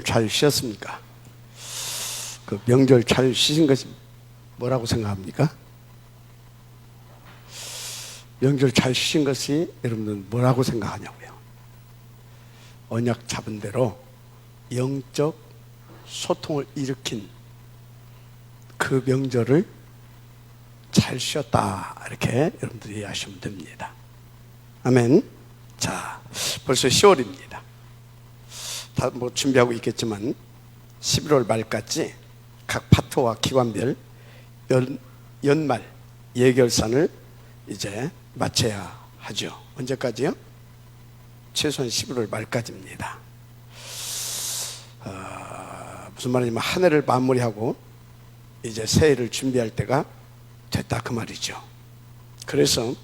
잘 쉬었습니까? 그 명절 잘 쉬신 것이 뭐라고 생각합니까? 명절 잘 쉬신 것이 여러분들 뭐라고 생각하냐고요? 언약 잡은 대로 영적 소통을 일으킨 그 명절을 잘 쉬었다, 이렇게 여러분들이 이해하시면 됩니다. 아멘. 자, 벌써 10월입니다. 다 뭐 준비하고 있겠지만 11월 말까지 각 파트와 기관별 연말 예결산을 이제 마쳐야 하죠. 언제까지요? 최소한 11월 말까지입니다. 무슨 말이냐면 한 해를 마무리하고 이제 새해를 준비할 때가 됐다, 그 말이죠. 그래서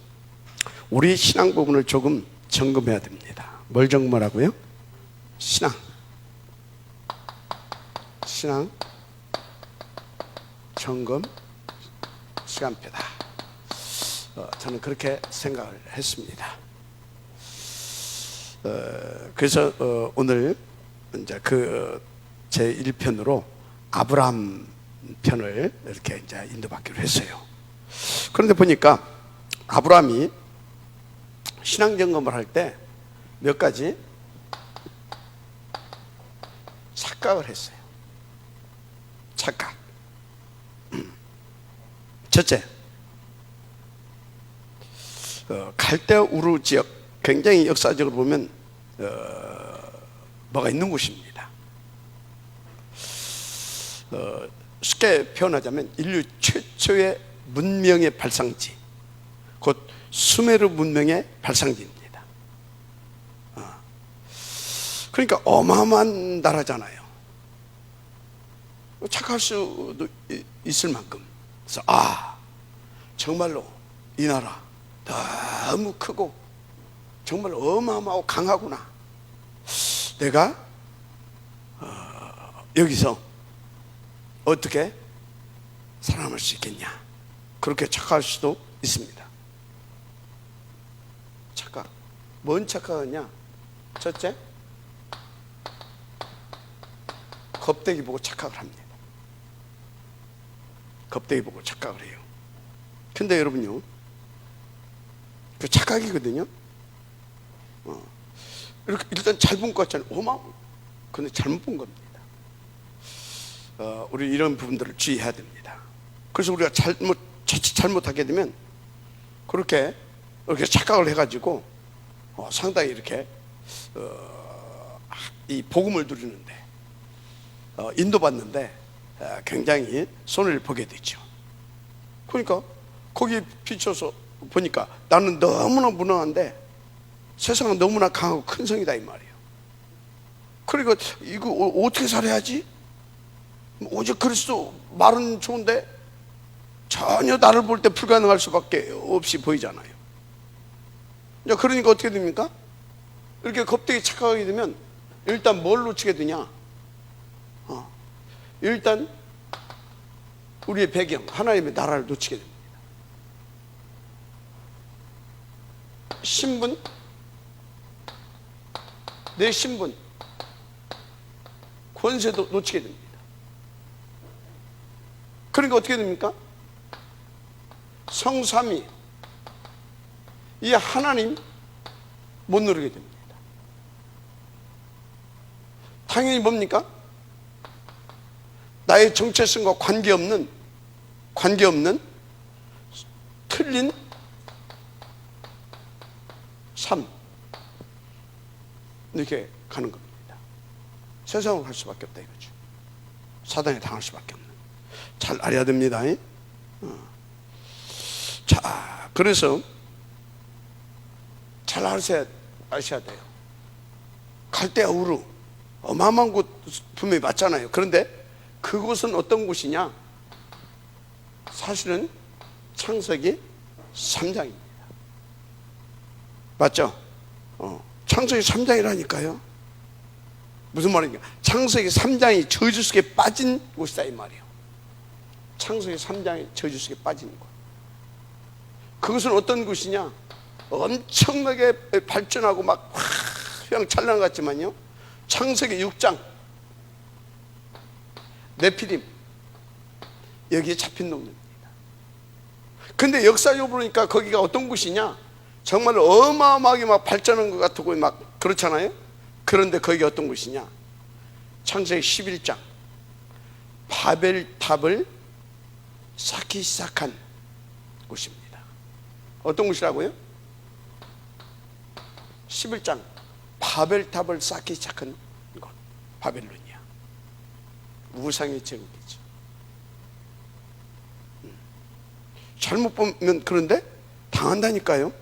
우리 신앙 부분을 조금 점검해야 됩니다. 뭘 점검하라고요? 신앙 점검 시간표다. 저는 그렇게 생각을 했습니다. 그래서 오늘 이제 그 제 1편으로 아브라함 편을 이렇게 이제 인도받기로 했어요. 그런데 보니까 아브라함이 신앙 점검을 할 때 몇 가지 착각을 했어요. 착각. 첫째, 갈대아 우르 지역, 굉장히 역사적으로 보면 뭐가 있는 곳입니다. 쉽게 표현하자면 인류 최초의 문명의 발상지, 곧 수메르 문명의 발상지입니다. 그러니까 어마어마한 나라잖아요. 착할 수도 있을 만큼. 그래서 정말로 이 나라 너무 크고 정말 어마어마하고 강하구나. 내가 여기서 어떻게 살아남을 수 있겠냐, 그렇게 착각할 수도 있습니다. 착각. 뭔 착각이냐? 첫째, 겁대기 보고 착각을 합니다. 겁대기 보고 착각을 해요. 근데 여러분요, 그 착각이거든요. 이렇게 일단 잘 본 것 같잖아요. 근데 잘못 본 겁니다. 우리 이런 부분들을 주의해야 됩니다. 그래서 우리가 자칫 잘못하게 되면 그렇게 착각을 해가지고 상당히 이렇게 이 복음을 누리는데 인도받는데 굉장히 손해를 보게 되죠. 그러니까 거기에 비춰서 보니까 나는 너무나 무능한데 세상은 너무나 강하고 큰 성이다, 이 말이에요. 그러니까 이거 어떻게 살아야지? 오직 그리스도 말은 좋은데 전혀 나를 볼 때 불가능할 수밖에 없이 보이잖아요. 그러니까 어떻게 됩니까? 이렇게 겁되게 착각하게 되면 일단 뭘 놓치게 되냐? 일단 우리의 배경, 하나님의 나라를 놓치게 됩니다. 신분, 내 신분, 권세도 놓치게 됩니다. 그러니까 어떻게 됩니까? 성삼위, 이 하나님 못 누리게 됩니다. 당연히 뭡니까? 나의 정체성과 관계없는 틀린 삶, 이렇게 가는 겁니다. 세상으로 갈 수밖에 없다, 이거죠. 사단에 당할 수밖에 없는. 잘 알아야 됩니다. 자, 그래서 잘 아셔야 돼요. 갈대아 우르, 어마어마한 곳 분명히 맞잖아요. 그런데 그곳은 어떤 곳이냐? 사실은 창세기 3장입니다. 맞죠? 창세기 3장이라니까요. 무슨 말인가? 창세기 3장이 저주 속에 빠진 곳이다, 이 말이에요. 창세기 3장이 저주 속에 빠진 곳. 그것은 어떤 곳이냐? 엄청나게 발전하고 막 휘황찬란 같지만요, 창세기 6장 네피림, 여기에 잡힌 놈들입니다. 근데 역사적으로 보니까 거기가 어떤 곳이냐, 정말 어마어마하게 막 발전한 것 같고 막 그렇잖아요. 그런데 거기가 어떤 곳이냐, 창세기 11장 바벨탑을 쌓기 시작한 곳입니다. 어떤 곳이라고요? 11장 바벨탑을 쌓기 시작한 곳, 바벨론이야. 우상의 제국이죠. 잘못 보면 그런데 당한다니까요.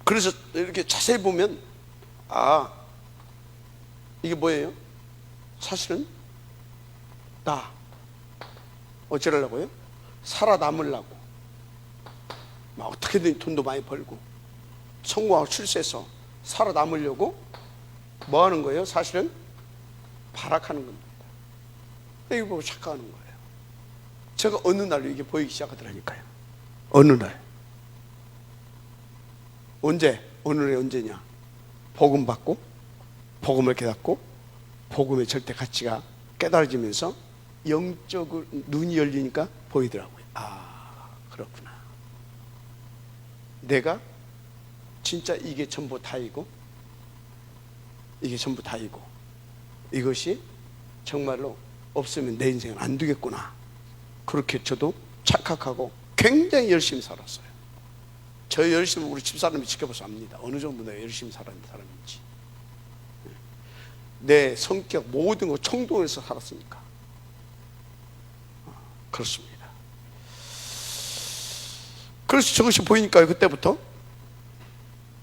그래서 이렇게 자세히 보면 이게 뭐예요? 사실은 나 어쩌려고요? 살아남으려고 막 어떻게든 돈도 많이 벌고 성공하고 출세해서 살아남으려고 뭐 하는 거예요? 사실은 발악하는 겁니다. 이거 보고 착각하는 거예요. 제가 어느 날로 이게 보이기 시작하더라니까요. 어느 날. 언제? 오늘의 언제냐? 복음 받고 복음을 깨닫고 복음의 절대 가치가 깨달아지면서 영적으로 눈이 열리니까 보이더라고요. 그렇구나. 내가 진짜 이게 전부 다이고 이게 전부 다이고 이것이 정말로 없으면 내 인생은 안 되겠구나. 그렇게 저도 착각하고 굉장히 열심히 살았어요. 저 열심히 우리 집사람이 지켜봐서 압니다. 어느 정도 내가 열심히 살았는 사람인지. 내 성격 모든 거 청동해서 살았으니까. 그렇습니다. 그래서 저것이 보이니까요. 그때부터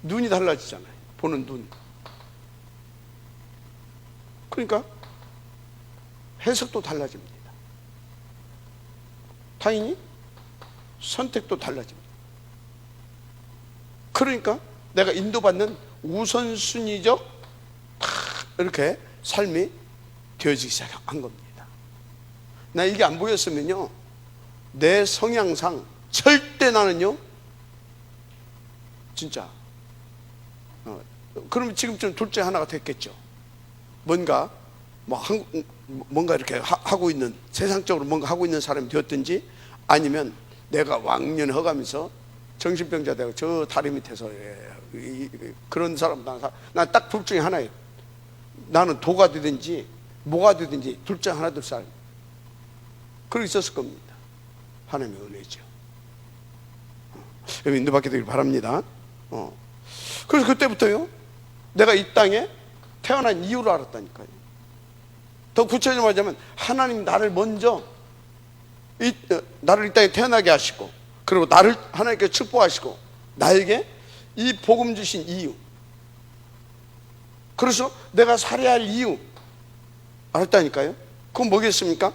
눈이 달라지잖아요. 보는 눈. 그러니까 해석도 달라집니다. 당연히 선택도 달라집니다. 그러니까 내가 인도받는 우선순위적 이렇게 삶이 되어지기 시작한 겁니다. 나 이게 안 보였으면요, 내 성향상 절대 나는요, 진짜 그러면 지금쯤 둘째 하나가 됐겠죠. 뭔가 뭔가 이렇게 하고 있는, 세상적으로 뭔가 하고 있는 사람이 되었든지, 아니면 내가 왕년허가면서 정신병자 되고 저 다리 밑에서 그런 사람, 난 딱 둘 중에 하나예요. 나는 도가 되든지 뭐가 되든지 둘 중에 하나 될 사람. 그러고 있었을 겁니다. 하나님의 은혜죠. 여러분 인도받게 되길 바랍니다. 그래서 그때부터요, 내가 이 땅에 태어난 이유를 알았다니까요. 더 구체적으로 말하자면 하나님 나를 먼저 나를 이 땅에 태어나게 하시고, 그리고 나를 하나님께 축복하시고 나에게 이 복음 주신 이유, 그래서 내가 살아야 할 이유 알았다니까요. 그건 뭐겠습니까?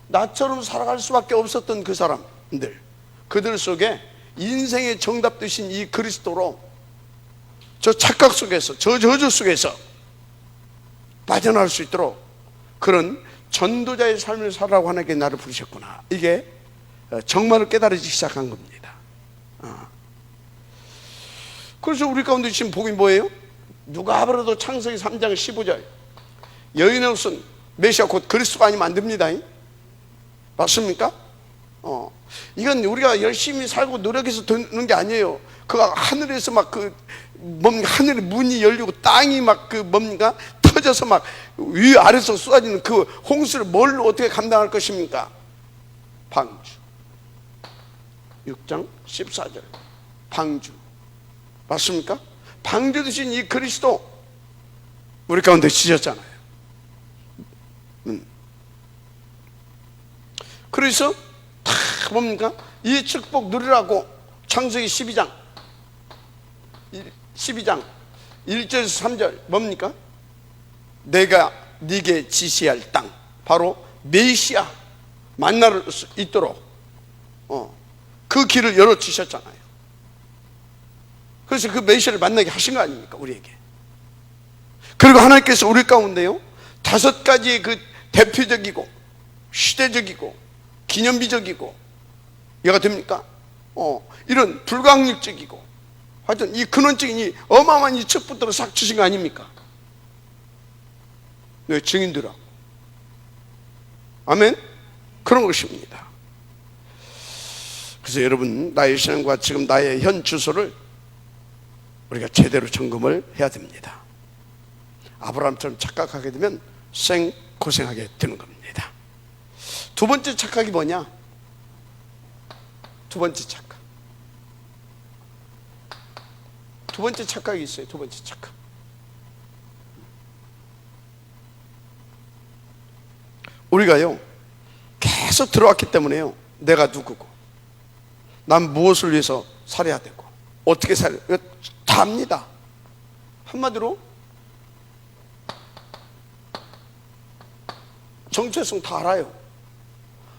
나처럼 살아갈 수밖에 없었던 그 사람들, 그들 속에 인생의 정답 되신 이 그리스도로 저 착각 속에서, 저 저주 속에서 빠져나올 수 있도록 그런 전도자의 삶을 살라고 하나님께 나를 부르셨구나. 이게 정말로 깨달아지기 시작한 겁니다. 그래서 우리 가운데 지금 복이 뭐예요? 누가 하더라도 창세기 3장 15절 여인의 옷은 메시아 곧 그리스도가 아니면 안 됩니다. 맞습니까? 이건 우리가 열심히 살고 노력해서 되는 게 아니에요. 그가 하늘에서 막 하늘의 문이 열리고 땅이 막 뭡니까? 터져서 막 위아래서 쏟아지는 그 홍수를 뭘 어떻게 감당할 것입니까? 방주. 6장 14절. 방주. 맞습니까? 방주 되신 이 그리스도 우리 가운데 지셨잖아요. 그래서 다 뭡니까? 이 축복 누리라고 창세기 12장 1절에서 3절 뭡니까? 내가 네게 지시할 땅, 바로 메시아 만날 수 있도록 그 길을 열어주셨잖아요. 그래서 그 메시아를 만나게 하신 거 아닙니까? 우리에게. 그리고 하나님께서 우리 가운데요 5가지의 그 대표적이고 시대적이고 기념비적이고 얘가 됩니까? 이런 불가항력적이고 하여튼 이 근원적인 이 어마어마한 이 축복들을 싹 주신 거 아닙니까? 너희 증인들아. 아멘. 그런 것입니다. 그래서 여러분, 나의 신앙과 지금 나의 현 주소를 우리가 제대로 점검을 해야 됩니다. 아브라함처럼 착각하게 되면 고생하게 되는 겁니다. 두 번째 착각이 뭐냐? 두 번째 착각. 두 번째 착각이 있어요. 두 번째 착각. 우리가요, 계속 들어왔기 때문에요, 내가 누구고, 난 무엇을 위해서 살아야 되고, 어떻게 살아야 되고, 다 압니다. 한마디로 정체성 다 알아요.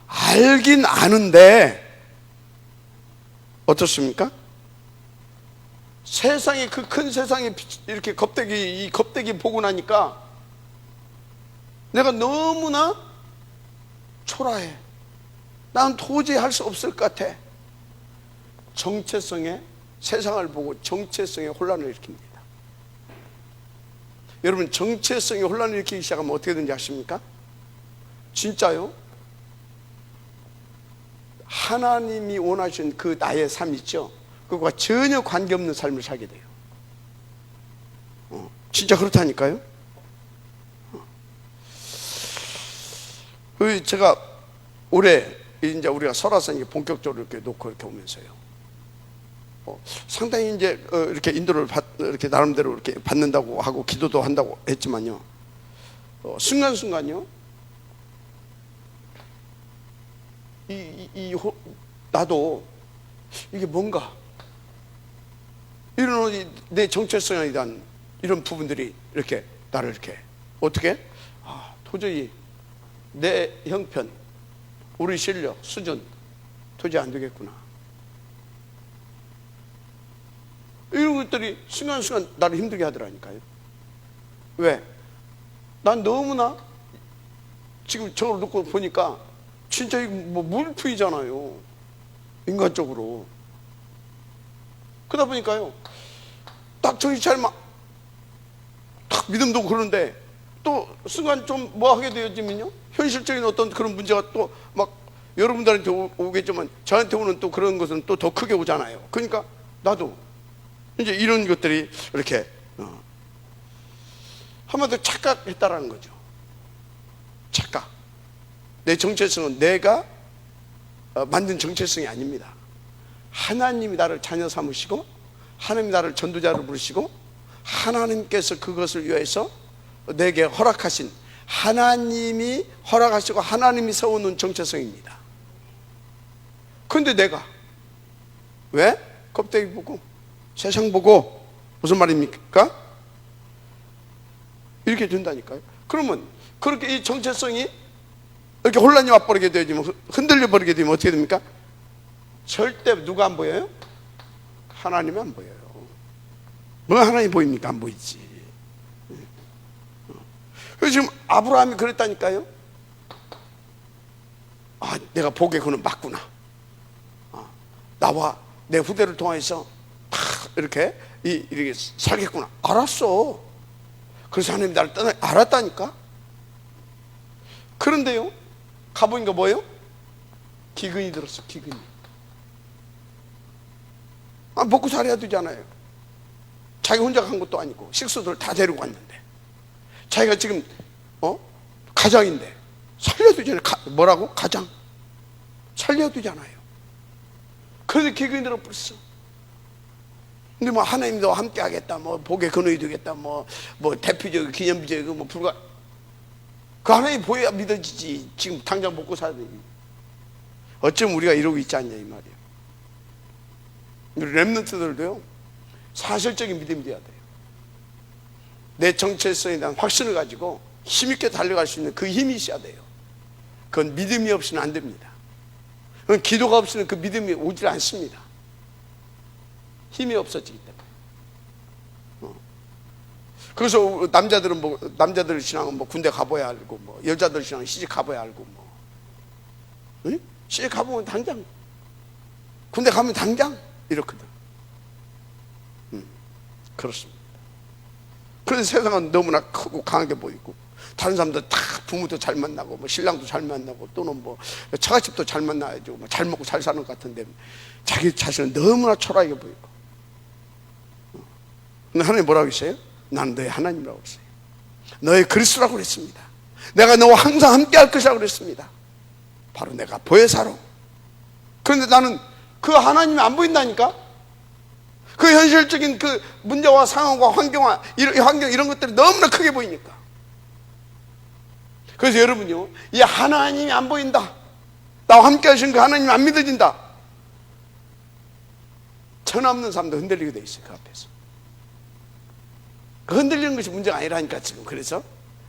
알긴 아는데 어떻습니까? 세상에, 그 큰 세상에 이렇게 이 겁대기 보고 나니까 내가 너무나 초라해. 난 도저히 할 수 없을 것 같아. 정체성에, 세상을 보고 정체성에 혼란을 일으킵니다. 여러분, 정체성에 혼란을 일으키기 시작하면 어떻게 되는지 아십니까? 진짜요? 하나님이 원하신 그 나의 삶 있죠? 그것과 전혀 관계없는 삶을 살게 돼요. 진짜 그렇다니까요. 제가 올해 이제 우리가 설화선 본격적으로 이렇게 놓고 이렇게 오면서요, 상당히 이제 이렇게 인도를 이렇게 나름대로 이렇게 받는다고 하고 기도도 한다고 했지만요, 순간순간요, 나도 이게 뭔가 이런 내 정체성에 대한 이런 부분들이 이렇게 나를 이렇게 어떻게 도저히 내 형편, 우리 실력, 수준 도저히 안 되겠구나. 이런 것들이 순간순간 나를 힘들게 하더라니까요. 왜? 난 너무나 지금 저걸 놓고 보니까 진짜 이거 뭐 물풀이잖아요, 인간적으로. 그러다 보니까요, 딱 정신 차리면 딱 믿음도 그러는데 또 순간 좀 뭐 하게 되어지면요, 현실적인 어떤 그런 문제가 또 막 여러분들한테 오겠지만 저한테 오는 또 그런 것은 또 더 크게 오잖아요. 그러니까 나도 이제 이런 것들이 이렇게 한마디로 착각했다라는 거죠. 착각. 내 정체성은 내가 만든 정체성이 아닙니다. 하나님이 나를 자녀 삼으시고, 하나님이 나를 전도자로 부르시고, 하나님께서 그것을 위해서 내게 허락하신, 하나님이 허락하시고 하나님이 세워놓은 정체성입니다. 그런데 내가 왜? 껍데기 보고 세상 보고 무슨 말입니까? 이렇게 된다니까요. 그러면 그렇게 이 정체성이 이렇게 혼란이 와버리게 되면, 흔들려 버리게 되면 어떻게 됩니까? 절대 누가 안 보여요? 하나님이 안 보여요. 뭐 하나님 보입니까? 안 보이지. 그래서 지금 아브라함이 그랬다니까요. 내가 보기에 그는 맞구나. 나와 내 후대를 통해서 이렇게 이렇게 살겠구나. 알았어. 그래서 하나님이 나를 떠나 알았다니까. 그런데요, 가보니까 뭐예요? 기근이 들었어. 기근이. 먹고 살아야 되잖아요. 자기 혼자 간 것도 아니고 식수들 다 데리고 갔는데, 자기가 지금 가장인데 살려야 되잖아요. 뭐라고? 가장 살려야 되잖아요. 그런데 기근이 들어버렸어. 근데 뭐 하나님도 함께 하겠다, 뭐 복의 근원이 되겠다, 뭐 대표적 기념비적 뭐 불가, 그 하나님 보여야 믿어지지. 지금 당장 먹고 살아야 되지. 어쩜 우리가 이러고 있지 않냐 이 말이에요. 우리 렘넌트들도요, 사실적인 믿음이 돼야 돼요. 내 정체성에 대한 확신을 가지고 힘있게 달려갈 수 있는 그 힘이 있어야 돼요. 그건 믿음이 없이는 안 됩니다. 그건 기도가 없이는 그 믿음이 오질 않습니다. 힘이 없어지기 때문에. 그래서 남자들 신앙은 뭐 군대 가봐야 알고, 뭐 여자들 신앙은 시집 가봐야 알고, 뭐 응? 시집 가보면 당장, 군대 가면 당장 이렇거든. 그렇습니다. 그래서 세상은 너무나 크고 강하게 보이고, 다른 사람들 다 부모도 잘 만나고 뭐 신랑도 잘 만나고 또는 뭐 처갓집도 잘 만나야죠. 뭐 잘 먹고 잘 사는 것 같은데 자기 자신은 너무나 초라하게 보이고. 근데 하나님 뭐라고 했어요? 나는 너의 하나님이라고 했어요. 너의 그리스도라고 그랬습니다. 내가 너와 항상 함께 할 것이라고 그랬습니다. 바로 내가 보혜사로. 그런데 나는 그 하나님이 안 보인다니까? 그 현실적인 그 문제와 상황과 환경 이런 것들이 너무나 크게 보이니까. 그래서 여러분요, 이 하나님이 안 보인다, 나와 함께 하신 그 하나님이 안 믿어진다, 전화 없는 사람도 흔들리게 돼 있어요. 그 앞에서. 그 흔들리는 것이 문제가 아니라니까 지금. 그래서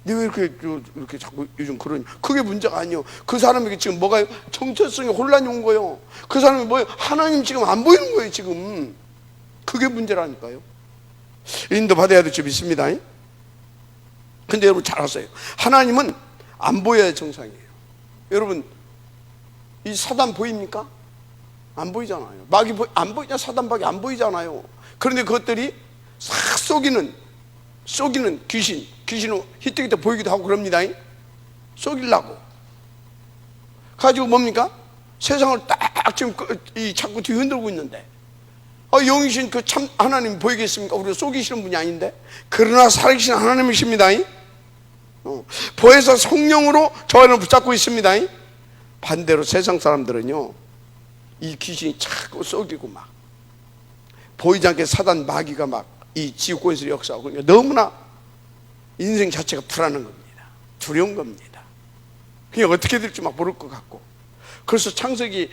네 왜 이렇게 자꾸 요즘 그러니? 그게 문제가 아니요. 그 사람에게 지금 뭐가 정체성에 혼란이 온 거예요. 그 사람이 뭐예요? 하나님 지금 안 보이는 거예요 지금. 그게 문제라니까요. 인도 받아야 될 줄 믿습니다. 근데 여러분 잘 아세요. 하나님은 안 보여야 정상이에요. 여러분 이 사단 보입니까? 안 보이잖아요. 마귀 안 보이냐? 사단 마귀 안 보이잖아요. 그런데 그것들이 싹 속이는 귀신은 히트기트 보이기도 하고 그럽니다. 속이려고 가지고 뭡니까? 세상을 딱 지금 자꾸 뒤흔들고 있는데, 영이신 그 참 하나님 보이겠습니까? 우리가 속이시는 분이 아닌데. 그러나 살아계신 하나님이십니다. 보혜사 성령으로 저희를 붙잡고 있습니다. 반대로 세상 사람들은요, 이 귀신이 자꾸 속이고 막 보이지 않게 사단 마귀가 막 이 지구권에서 역사하고, 그러니까 너무나 인생 자체가 불안한 겁니다. 두려운 겁니다. 그냥 어떻게 될지 막 모를 것 같고. 그래서 창세기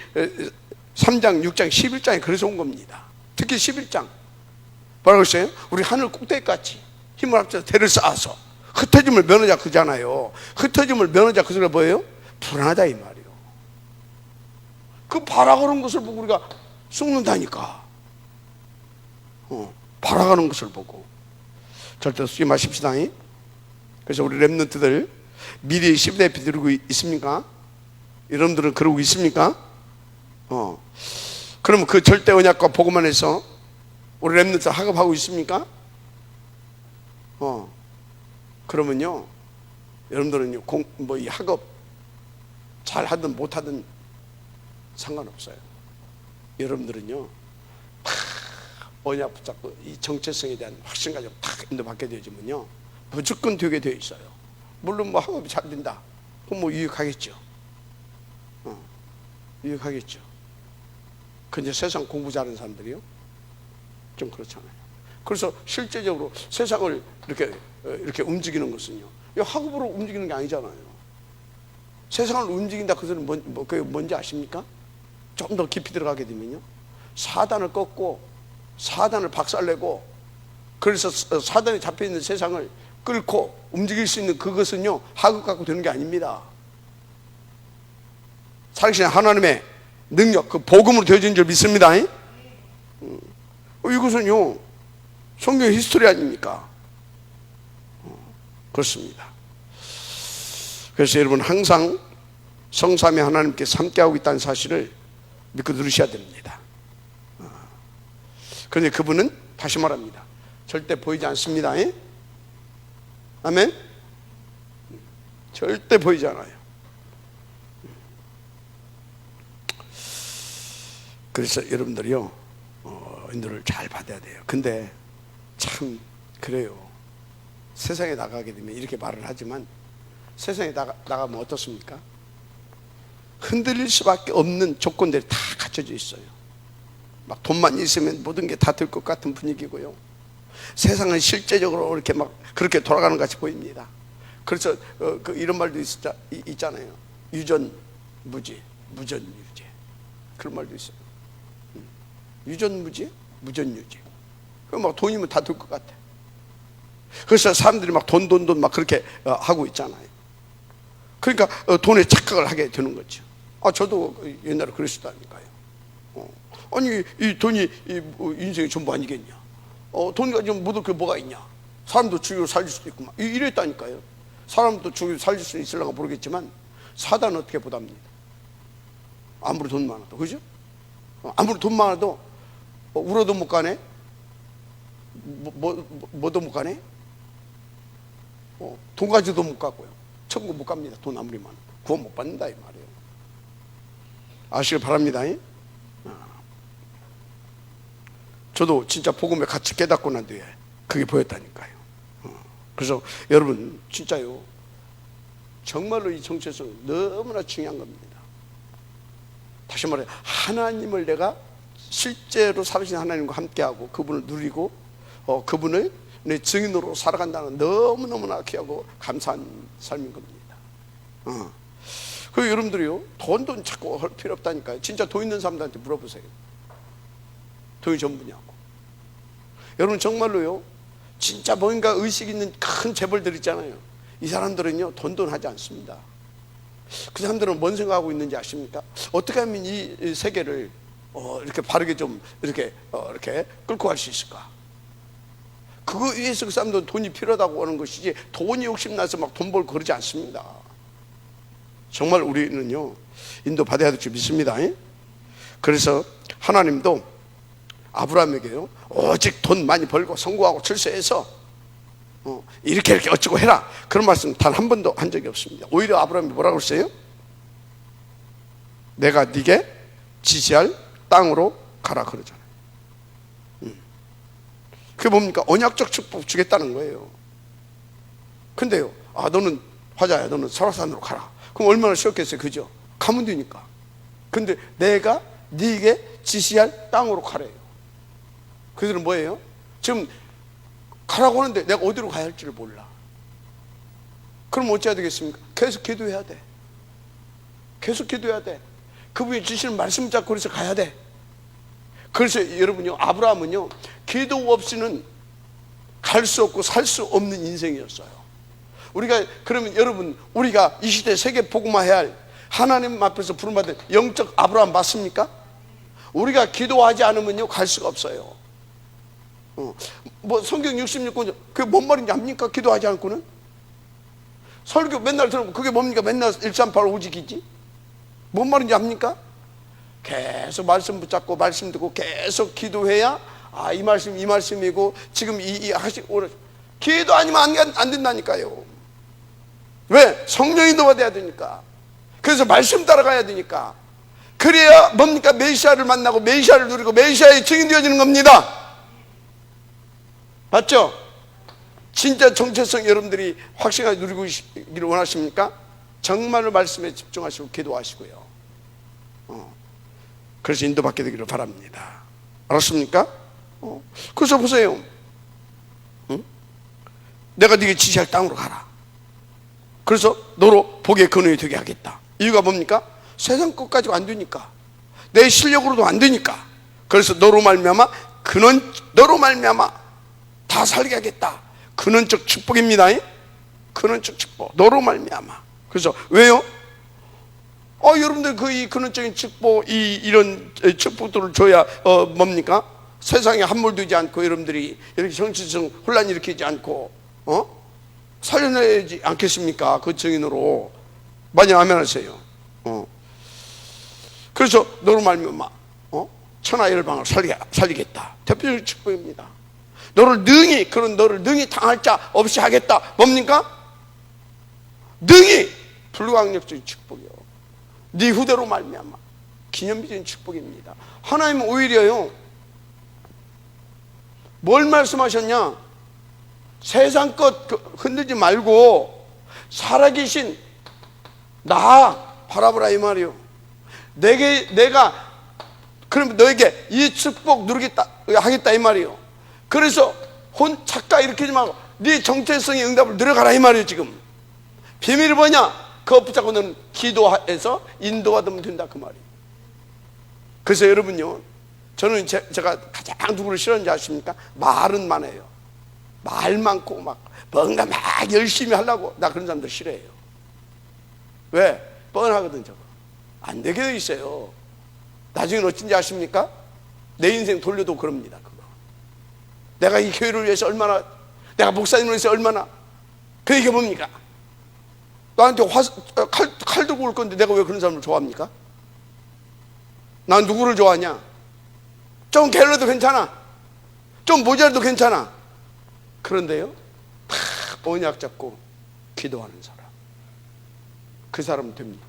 3장, 6장, 11장에 그래서 온 겁니다. 특히 11장 뭐라고 했어요? 우리 하늘 꼭대기같이 힘을 합쳐서 대를 쌓아서 흩어짐을 면하자 그잖아요. 흩어짐을 면하자 그 소리가 뭐예요? 불안하다 이 말이에요. 그 바라가는 것을 보고 우리가 쑥는다니까. 바라가는 것을 보고 절대 쓰지 마십시다. 그래서 우리 렘넌트들 미리 12대표 들고 있습니까? 여러분들은 그러고 있습니까? 그러면 그 절대 언약과 보고만 해서 우리 렘넌트 학업하고 있습니까? 그러면요, 여러분들은요, 이 학업 잘 하든 못 하든 상관없어요. 여러분들은요, 언약 붙잡고 이 정체성에 대한 확신 가지고 탁 인도받게 되어지면요, 무조건 되게 되어 있어요. 물론 뭐 학업이 잘 된다, 그럼 뭐 유익하겠죠. 유익하겠죠. 근데 세상 공부 잘하는 사람들이요, 좀 그렇잖아요. 그래서 실제적으로 세상을 이렇게 움직이는 것은요, 학업으로 움직이는 게 아니잖아요. 세상을 움직인다, 그 소리는 그게 뭔지 아십니까? 좀 더 깊이 들어가게 되면요, 사단을 꺾고 사단을 박살내고, 그래서 사단에 잡혀있는 세상을 끌고 움직일 수 있는 그것은요, 학업 갖고 되는 게 아닙니다. 살아계신 하나님의 능력, 그 복음으로 되어진 줄 믿습니다. 이것은요, 성경 히스토리 아닙니까? 그렇습니다. 그래서 여러분 항상 성삼위 하나님께서 함께하고 있다는 사실을 믿고 들으셔야 됩니다. 그런데 그분은 다시 말합니다, 절대 보이지 않습니다. 아멘? 절대 보이지 않아요. 그래서 여러분들이요, 인도를 잘 받아야 돼요. 근데 참 그래요. 세상에 나가게 되면 이렇게 말을 하지만 세상에 나가면 어떻습니까? 흔들릴 수밖에 없는 조건들이 다 갖춰져 있어요. 막 돈만 있으면 모든 게 다 될 것 같은 분위기고요, 세상은 실제적으로 이렇게 막 그렇게 돌아가는 것 같이 보입니다. 그래서 이런 말도 있잖아요. 유전무지, 무전유제, 그런 말도 있어요. 유전무지, 무전유제. 막 돈이면 다 될 것 같아. 그래서 사람들이 막 돈 막 그렇게 하고 있잖아요. 그러니까 돈에 착각을 하게 되는 거죠. 저도 옛날에 그랬었다니까요. 아니 이 돈이 인생의 전부 아니겠냐? 돈 가지고 못 얻을 게 뭐가 있냐? 사람도 죽이고 살릴 수도 있고 막 이랬다니까요. 사람도 죽이고 살릴 수 있을려나 모르겠지만 사단은 어떻게 보답니다. 아무리 돈 많아도, 그죠? 아무리 돈 많아도 울어도 못 가네? 뭐도 못 가네? 돈 가지도 못 가고요. 천국 못 갑니다. 돈 아무리 많아도 구원 못 받는다 이 말이에요. 아시길 바랍니다. 저도 진짜 복음에 같이 깨닫고 난 뒤에 그게 보였다니까요. 그래서 여러분 진짜요, 정말로 이 정체성 너무나 중요한 겁니다. 다시 말해, 하나님을 내가 실제로 살아계신 하나님과 함께하고 그분을 누리고 그분을 내 증인으로 살아간다는 너무너무나 귀하고 감사한 삶인 겁니다. 그리고 여러분들이요, 돈 자꾸 할 필요 없다니까요. 진짜 돈 있는 사람들한테 물어보세요. 돈이 전부냐고. 여러분 정말로요, 진짜 뭔가 의식 있는 큰 재벌들 있잖아요. 이 사람들은요 돈 하지 않습니다. 그 사람들은 뭔 생각하고 있는지 아십니까? 어떻게 하면 이 세계를 이렇게 바르게 좀 이렇게 끌고 갈 수 있을까? 그거 위해서 그 사람들은 돈이 필요하다고 하는 것이지, 돈이 욕심나서 막 돈 벌고 그러지 않습니다. 정말 우리는요 인도 받아야 될 줄 믿습니다. 그래서 하나님도 아브라함에게요, 오직 돈 많이 벌고 성공하고 출세해서 이렇게 어쩌고 해라, 그런 말씀 단 한 번도 한 적이 없습니다. 오히려 아브라함이 뭐라고 했어요? 내가 네게 지시할 땅으로 가라 그러잖아요. 그게 뭡니까? 언약적 축복 주겠다는 거예요. 근데요, 너는 화자야, 너는 설악산으로 가라. 그럼 얼마나 쉬웠겠어요, 그죠? 가면 되니까. 근데 내가 네게 지시할 땅으로 가래요. 그들은 뭐예요? 지금 가라고 하는데 내가 어디로 가야 할지를 몰라. 그럼 어찌해야 되겠습니까? 계속 기도해야 돼. 계속 기도해야 돼. 그분이 주시는 말씀 잡고 그래서 가야 돼. 그래서 여러분요, 아브라함은요 기도 없이는 갈 수 없고 살 수 없는 인생이었어요. 우리가 그러면 여러분, 우리가 이 시대 세계 복음화해야 할 하나님 앞에서 부름받은 영적 아브라함 맞습니까? 우리가 기도하지 않으면요 갈 수가 없어요. 뭐 성경 66권 그게 뭔 말인지 압니까? 기도하지 않고는. 설교 맨날 들으면 그게 뭡니까? 맨날 138 오직이지. 뭔 말인지 압니까? 계속 말씀 붙잡고 말씀 듣고 계속 기도해야 이 말씀 이 말씀이고 지금 이 하시고. 기도 아니면 안 된다니까요. 왜? 성령이 도와야 되니까. 그래서 말씀 따라가야 되니까. 그래야 뭡니까? 메시아를 만나고 메시아를 누리고 메시아의 증인 되어지는 겁니다. 맞죠? 진짜 정체성 여러분들이 확실하게 누리고 있기를 원하십니까? 정말로 말씀에 집중하시고 기도하시고요. 그래서 인도받게 되기를 바랍니다. 알았습니까? 그래서 보세요. 내가 네게 지시할 땅으로 가라. 그래서 너로 복의 근원이 되게 하겠다. 이유가 뭡니까? 세상 것 가지고 안 되니까, 내 실력으로도 안 되니까. 그래서 너로 말미암아 너로 말미암아 다 살게 하겠다. 근원적 축복입니다. 근원적 축복, 너로 말미암아. 그래서 왜요? 여러분들 이 근원적인 축복, 이런 축복들을 줘야 뭡니까? 세상에 함몰되지 않고 여러분들이 이렇게 정치적 혼란 일으키지 않고 살려내지 않겠습니까? 그 증인으로. 많이 아멘 하세요. 그래서 너로 말미암아 천하 열방을 살리겠다. 대표적인 축복입니다. 너를 능히 당할 자 없이 하겠다. 뭡니까? 능히 불가항력적인 축복이요. 네 후대로 말미암아 기념비적인 축복입니다. 하나님은 오히려요 뭘 말씀하셨냐? 세상 것 흔들지 말고 살아계신 나 바라보라 이 말이요. 내가 그럼 너에게 이 축복 누리겠다 하겠다 이 말이요. 그래서 착각 일으키지 말고 네 정체성의 응답을 누려가라 이 말이에요. 지금 비밀이 뭐냐? 그거 붙잡고 너는 기도해서 인도받으면 된다 그 말이에요. 그래서 여러분요, 저는 제가 가장 누구를 싫어하는지 아십니까? 말은 많아요. 말 많고 막 뭔가 막 열심히 하려고, 나 그런 사람들 싫어해요. 왜? 뻔하거든. 저거 안 되게 돼 있어요. 나중에 어쩐지 아십니까? 내 인생 돌려도 그럽니다. 그거 내가 이 교회를 위해서 얼마나, 내가 목사님을 위해서 얼마나, 그 얘기가 뭡니까? 나한테 칼 들고 올 건데 내가 왜 그런 사람을 좋아합니까? 난 누구를 좋아하냐? 좀 게을러도 괜찮아, 좀 모자라도 괜찮아. 그런데요, 다 언약 잡고 기도하는 사람, 그 사람은 됩니다.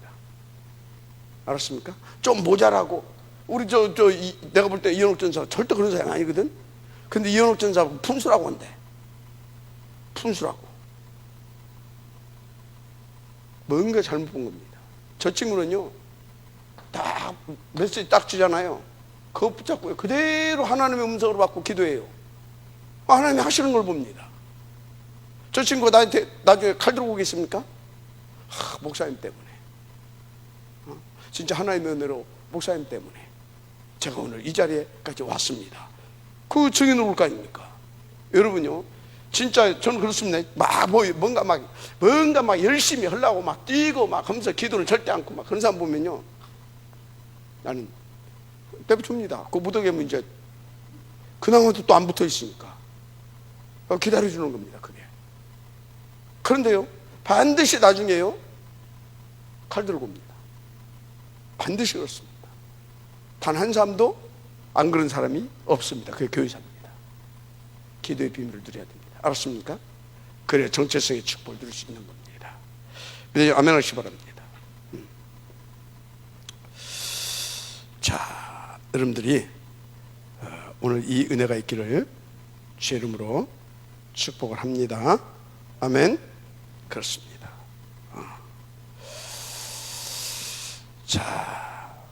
알았습니까? 좀 모자라고, 우리 내가 볼 때 이현옥 전사 절대 그런 사람이 아니거든. 근데 이현옥 전사하고 풍수라고 한대. 풍수라고. 뭔가 잘못 본 겁니다. 저 친구는요, 딱 메시지 딱 주잖아요. 그거 붙잡고요, 그대로 하나님의 음성으로 받고 기도해요. 하나님이 하시는 걸 봅니다. 저 친구가 나한테 나중에 칼 들고 오겠습니까? 목사님 때문에, 진짜 하나님의 은혜로 목사님 때문에 제가 오늘 이 자리에까지 왔습니다. 그 증인 누굴 거 아닙니까? 여러분요, 진짜 저는 그렇습니다. 뭔가 막 열심히 하려고 막 뛰고 막 하면서 기도는 절대 않고 막 그런 사람 보면요, 나는 내버려둡니다. 그 무덤에 이제 그나마도 또 안 붙어 있으니까 기다려주는 겁니다, 그게. 그런데요, 반드시 나중에요, 칼 들고 옵니다. 반드시 그렇습니다. 단 한 사람도 안 그런 사람이 없습니다. 그게 교회사입니다. 기도의 비밀을 누려야 됩니다. 알았습니까? 그래야 정체성의 축복을 누릴 수 있는 겁니다. 믿어요? 아멘 하시기 바랍니다. 자, 여러분들이 오늘 이 은혜가 있기를 주의 이름으로 축복을 합니다. 아멘. 그렇습니다. 자,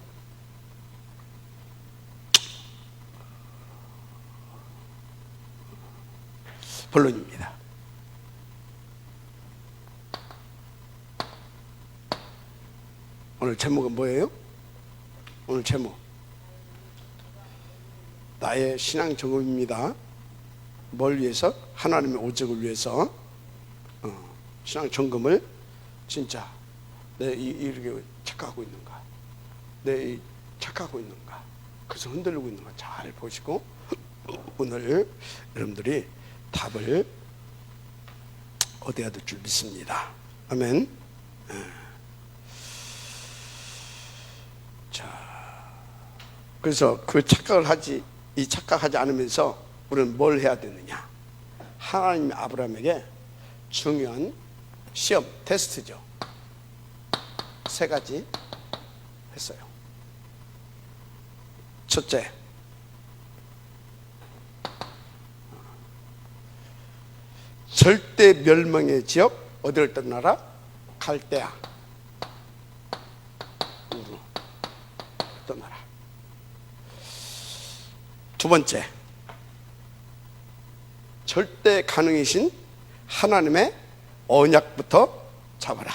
본론입니다. 오늘 제목은 뭐예요? 오늘 제목, 나의 신앙 점검입니다. 뭘 위해서? 하나님의 오직을 위해서. 신앙 점검을 진짜 내 이렇게 착각하고 있는가, 내 착각하고 있는가, 그래서 흔들리고 있는가 잘 보시고 오늘 여러분들이 답을 얻어야 될 줄 믿습니다. 아멘. 자, 그래서 그 착각하지 않으면서 우리는 뭘 해야 되느냐? 하나님이 아브라함에게 중요한 시험, 테스트죠. 3가지 했어요. 첫째, 절대 멸망의 지역, 어디를 떠나라? 갈대아, 우르 떠나라. 두 번째, 절대 가능이신 하나님의 언약부터 잡아라.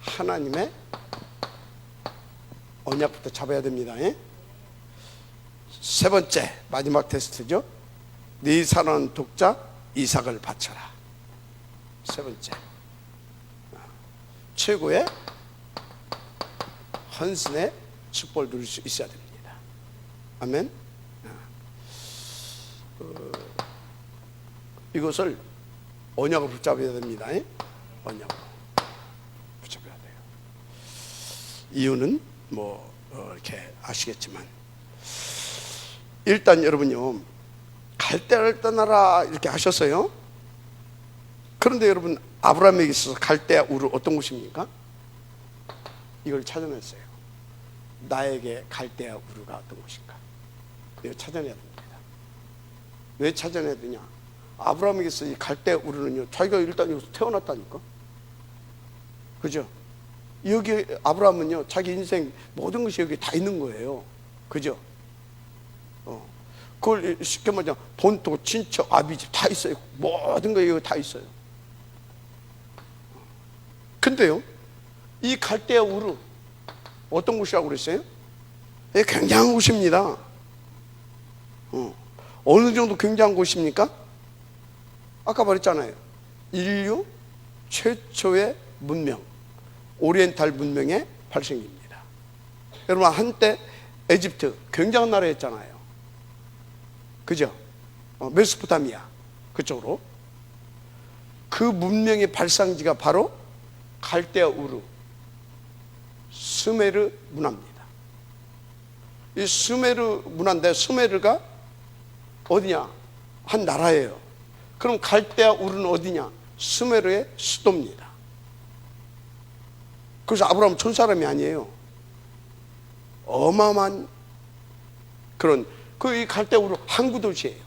하나님의 언약부터 잡아야 됩니다. 세 번째, 마지막 테스트죠. 네 사랑하는 독자 이삭을 바쳐라. 세 번째, 최고의 헌신의 축복을 누릴 수 있어야 됩니다. 아멘. 이것을 언약으로 붙잡아야 됩니다. 언약으로 붙잡아야 돼요. 이유는 이렇게 아시겠지만, 일단 여러분요, 갈대아를 떠나라 이렇게 하셨어요. 그런데 여러분, 아브라함에게 있어서 갈대아 우르 어떤 곳입니까? 이걸 찾아냈어요. 나에게 갈대아 우르가 어떤 곳인가, 이걸 찾아내야 됩니다. 왜 찾아내야 되냐? 아브라함에게서 이 갈대아 우르는요, 자기가 일단 여기서 태어났다니까. 그죠? 여기 아브라함은요, 자기 인생 모든 것이 여기 다 있는 거예요. 그죠? 그걸 쉽게 말하면 본토, 친척, 아비집 다 있어요. 모든 거 여기 다 있어요. 근데요, 이 갈대아 우르 어떤 곳이라고 그랬어요? 굉장한 곳입니다. 어느 정도 굉장한 곳입니까? 아까 말했잖아요. 인류 최초의 문명, 오리엔탈 문명의 발생입니다. 여러분, 한때 에집트 굉장한 나라였잖아요. 그죠? 메소포타미아 그쪽으로. 그 문명의 발상지가 바로 갈대아 우르, 수메르 문화입니다. 이 수메르 문화인데, 수메르가 어디냐? 한 나라예요. 그럼 갈대아 우르는 어디냐? 수메르의 수도입니다. 그래서 아브라함은 촌 사람이 아니에요. 어마어마한 그런 이 갈대아 우르 항구 도시예요.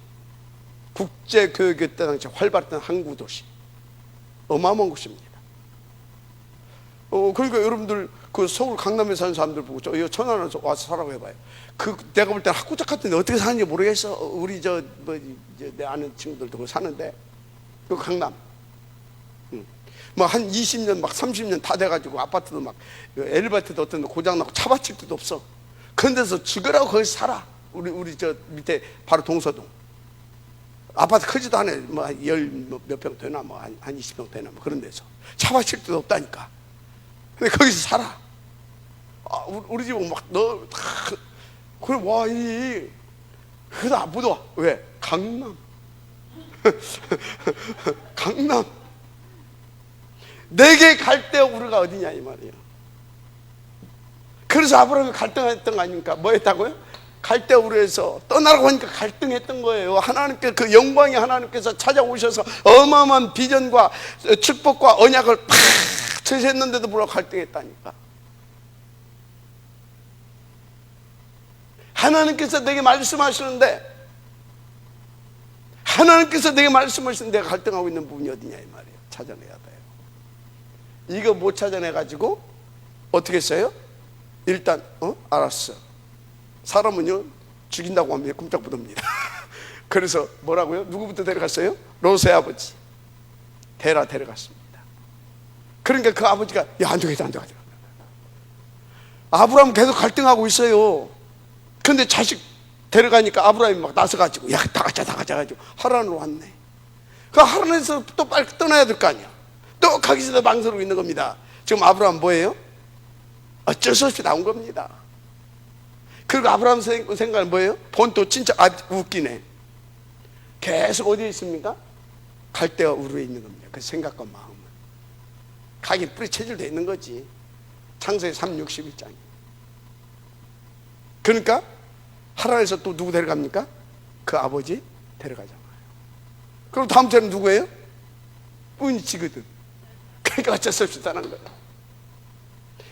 국제 교육의 때 당시 활발했던 항구 도시. 어마어마한 곳입니다. 그러니까 여러분들 그 서울 강남에 사는 사람들 보고 저 천안에 와서 살라고 해봐요. 내가 볼 때는 학구적 같은데 어떻게 사는지 모르겠어. 우리 내 아는 친구들도 그 사는데 그 강남 뭐 한 20년 막 30년 다 돼가지고 아파트도 막 엘리베이터도 어떤 데 고장나고 차 받칠 데도 없어. 그런 데서 죽으라고 거기서 살아. 우리 저 밑에 바로 동서동 아파트 크지도 않아요. 뭐 열 몇 평 되나 뭐 한 20평 되나 뭐 그런 데서 차 받칠 데도 없다니까. 근데 거기서 살아. 우리 집은 막 그래 와 그래도 안 보다. 왜? 강남 강남 내게 갈대아 우르가 어디냐 이 말이에요. 그래서 아브라함이 갈등했던 거 아닙니까? 뭐 했다고요? 갈대아 우르에서 떠나라고 하니까 갈등했던 거예요. 하나님께 그 영광이 하나님께서 찾아오셔서 어마어마한 비전과 축복과 언약을 팍 제시했는데도 불구하고 갈등했다니까. 하나님께서 내게 말씀하시는데 내가 갈등하고 있는 부분이 어디냐 이 말이에요. 찾아내야 돼요. 이거 못 찾아내가지고 어떻게 했어요? 일단 알았어. 사람은요 죽인다고 하면 꼼짝 못합니다. 그래서 뭐라고요? 누구부터 데려갔어요? 롯의 아버지 데라 데려갔습니다. 그러니까 그 아버지가 야 안 되겠다. 아브라함 계속 갈등하고 있어요. 근데 자식 데려가니까 아브라함이 막 나서가지고 야 다 가자 가지고 하란으로 왔네. 그 하란에서 또 빨리 떠나야 될 거 아니야. 또 가기 전에 망설이고 있는 겁니다. 지금 아브라함 뭐예요? 어쩔 수 없이 나온 겁니다. 그리고 아브라함 생각은 뭐예요? 본토 진짜 웃기네. 계속 어디에 있습니까? 갈대아 우르에 있는 겁니다. 그 생각과 마음은 가긴 뿌리 체질되어 있는 거지. 창세기 3:61장이. 그러니까 하란에서 또 누구 데려갑니까? 그 아버지 데려가잖아요. 그럼 다음 주에는 누구예요? 뿐이지거든. 그러니까 어쩔 수 없이 떠난 거예요.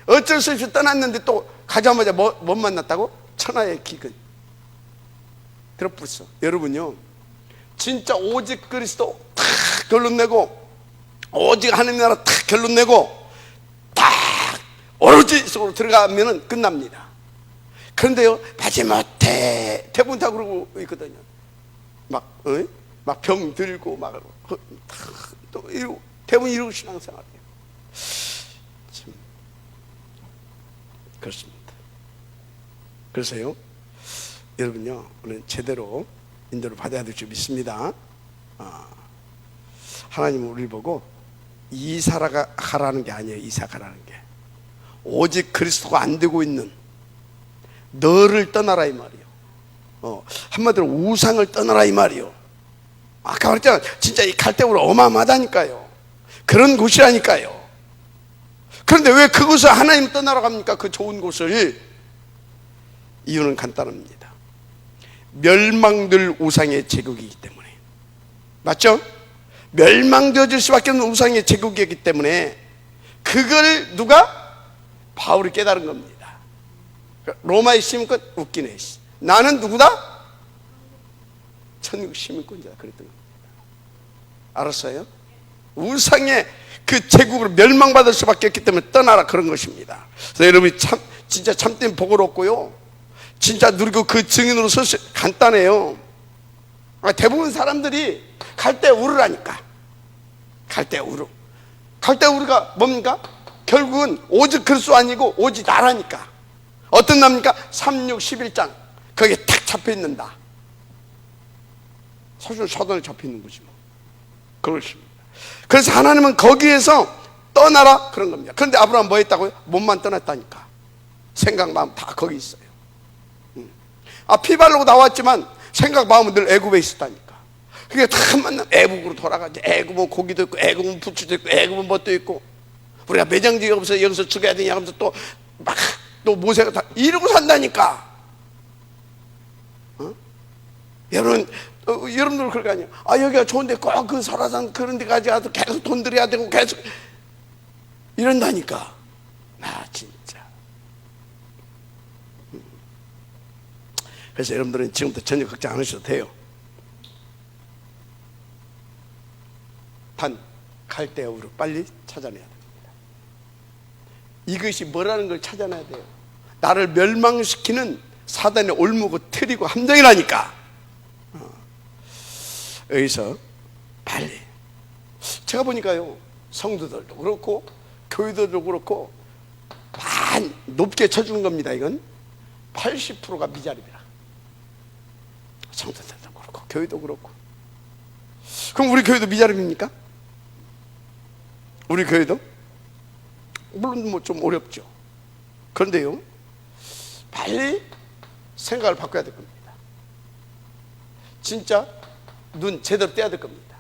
어쩔 수 없이 떠났는데 또 가자마자 뭐 만났다고? 천하의 기근. 들어보소. 여러분요 진짜 오직 그리스도 탁 결론 내고 오직 하나님 나라 탁 결론 내고 딱 오로지 속으로 들어가면 끝납니다. 그런데요 받지 못해 대부분 다 그러고 있거든요. 막 병 들고 막 또 이러고 대부분 이러고 신앙생활해요. 참 그렇습니다. 그래서요 여러분요 오늘 제대로 인도를 받아야 될 줄 믿습니다. 하나님은 우리를 보고 이사가 하라는 게 아니에요. 이사가라는 게 오직 그리스도가 안 되고 있는 너를 떠나라 이 말이요. 한마디로 우상을 떠나라 이 말이요. 아까 말했잖아. 진짜 이 갈대우로 어마어마하다니까요. 그런 곳이라니까요. 그런데 왜 그곳을 하나님 떠나라고 합니까? 그 좋은 곳을. 이유는 간단합니다. 멸망될 우상의 제국이기 때문에. 맞죠? 멸망되어질 수밖에 없는 우상의 제국이기 때문에 그걸 누가? 바울이 깨달은 겁니다. 로마의 시민권 웃기네. 나는 누구다? 천국 시민권자다 그랬던 겁니다. 알았어요? 우상의 그 제국으로 멸망받을 수밖에 없기 때문에 떠나라 그런 것입니다. 그래서 여러분이 진짜 참된 복을 얻고요 진짜 누리고 그 증인으로 서서 간단해요. 대부분 사람들이 갈대아 우르라니까. 갈대아 우르가 뭡니까? 결국은 오직 그리스도 아니고 오직 나라니까. 어떤 나입니까? 3, 6, 11장 거기에 탁 잡혀있는다. 사실 사단에 잡혀있는 거지 뭐. 그렇습니다. 그래서 하나님은 거기에서 떠나라 그런 겁니다. 그런데 아브라함 뭐 했다고요? 몸만 떠났다니까. 생각 마음 다 거기 있어요. 피 바르고 나왔지만 생각 마음은 늘 애굽에 있었다니까. 그게 다 만나면 애국으로 돌아가지. 애굽은 고기도 있고 애굽은 부추도 있고 애굽은 뭣도 있고 우리가 매장지가 없어서 여기서 죽여야 되냐 하면서 또 모세가 다 이러고 산다니까. 여러분 여러분들 그럴 거 아니에요. 여기가 좋은데 꼭 그 설화산 그런 데 가지 가서 계속 돈 들여야 되고 계속 이런다니까. 진짜. 그래서 여러분들은 지금부터 전혀 걱정 안 하셔도 돼요. 단 갈대아우를 빨리 찾아내야 됩니다. 이것이 뭐라는 걸 찾아내야 돼요. 나를 멸망시키는 사단의 올무고 틀이고 함정이라니까. 여기서 빨리. 제가 보니까요, 성도들도 그렇고 교회들도 그렇고 높게 쳐주는 겁니다. 이건 80%가 미자립이라. 성도들도 그렇고 교회도 그렇고. 그럼 우리 교회도 미자립입니까? 우리 교회도? 물론 뭐 좀 어렵죠. 그런데요, 빨리 생각을 바꿔야 될 겁니다. 진짜 눈 제대로 떼야 될 겁니다.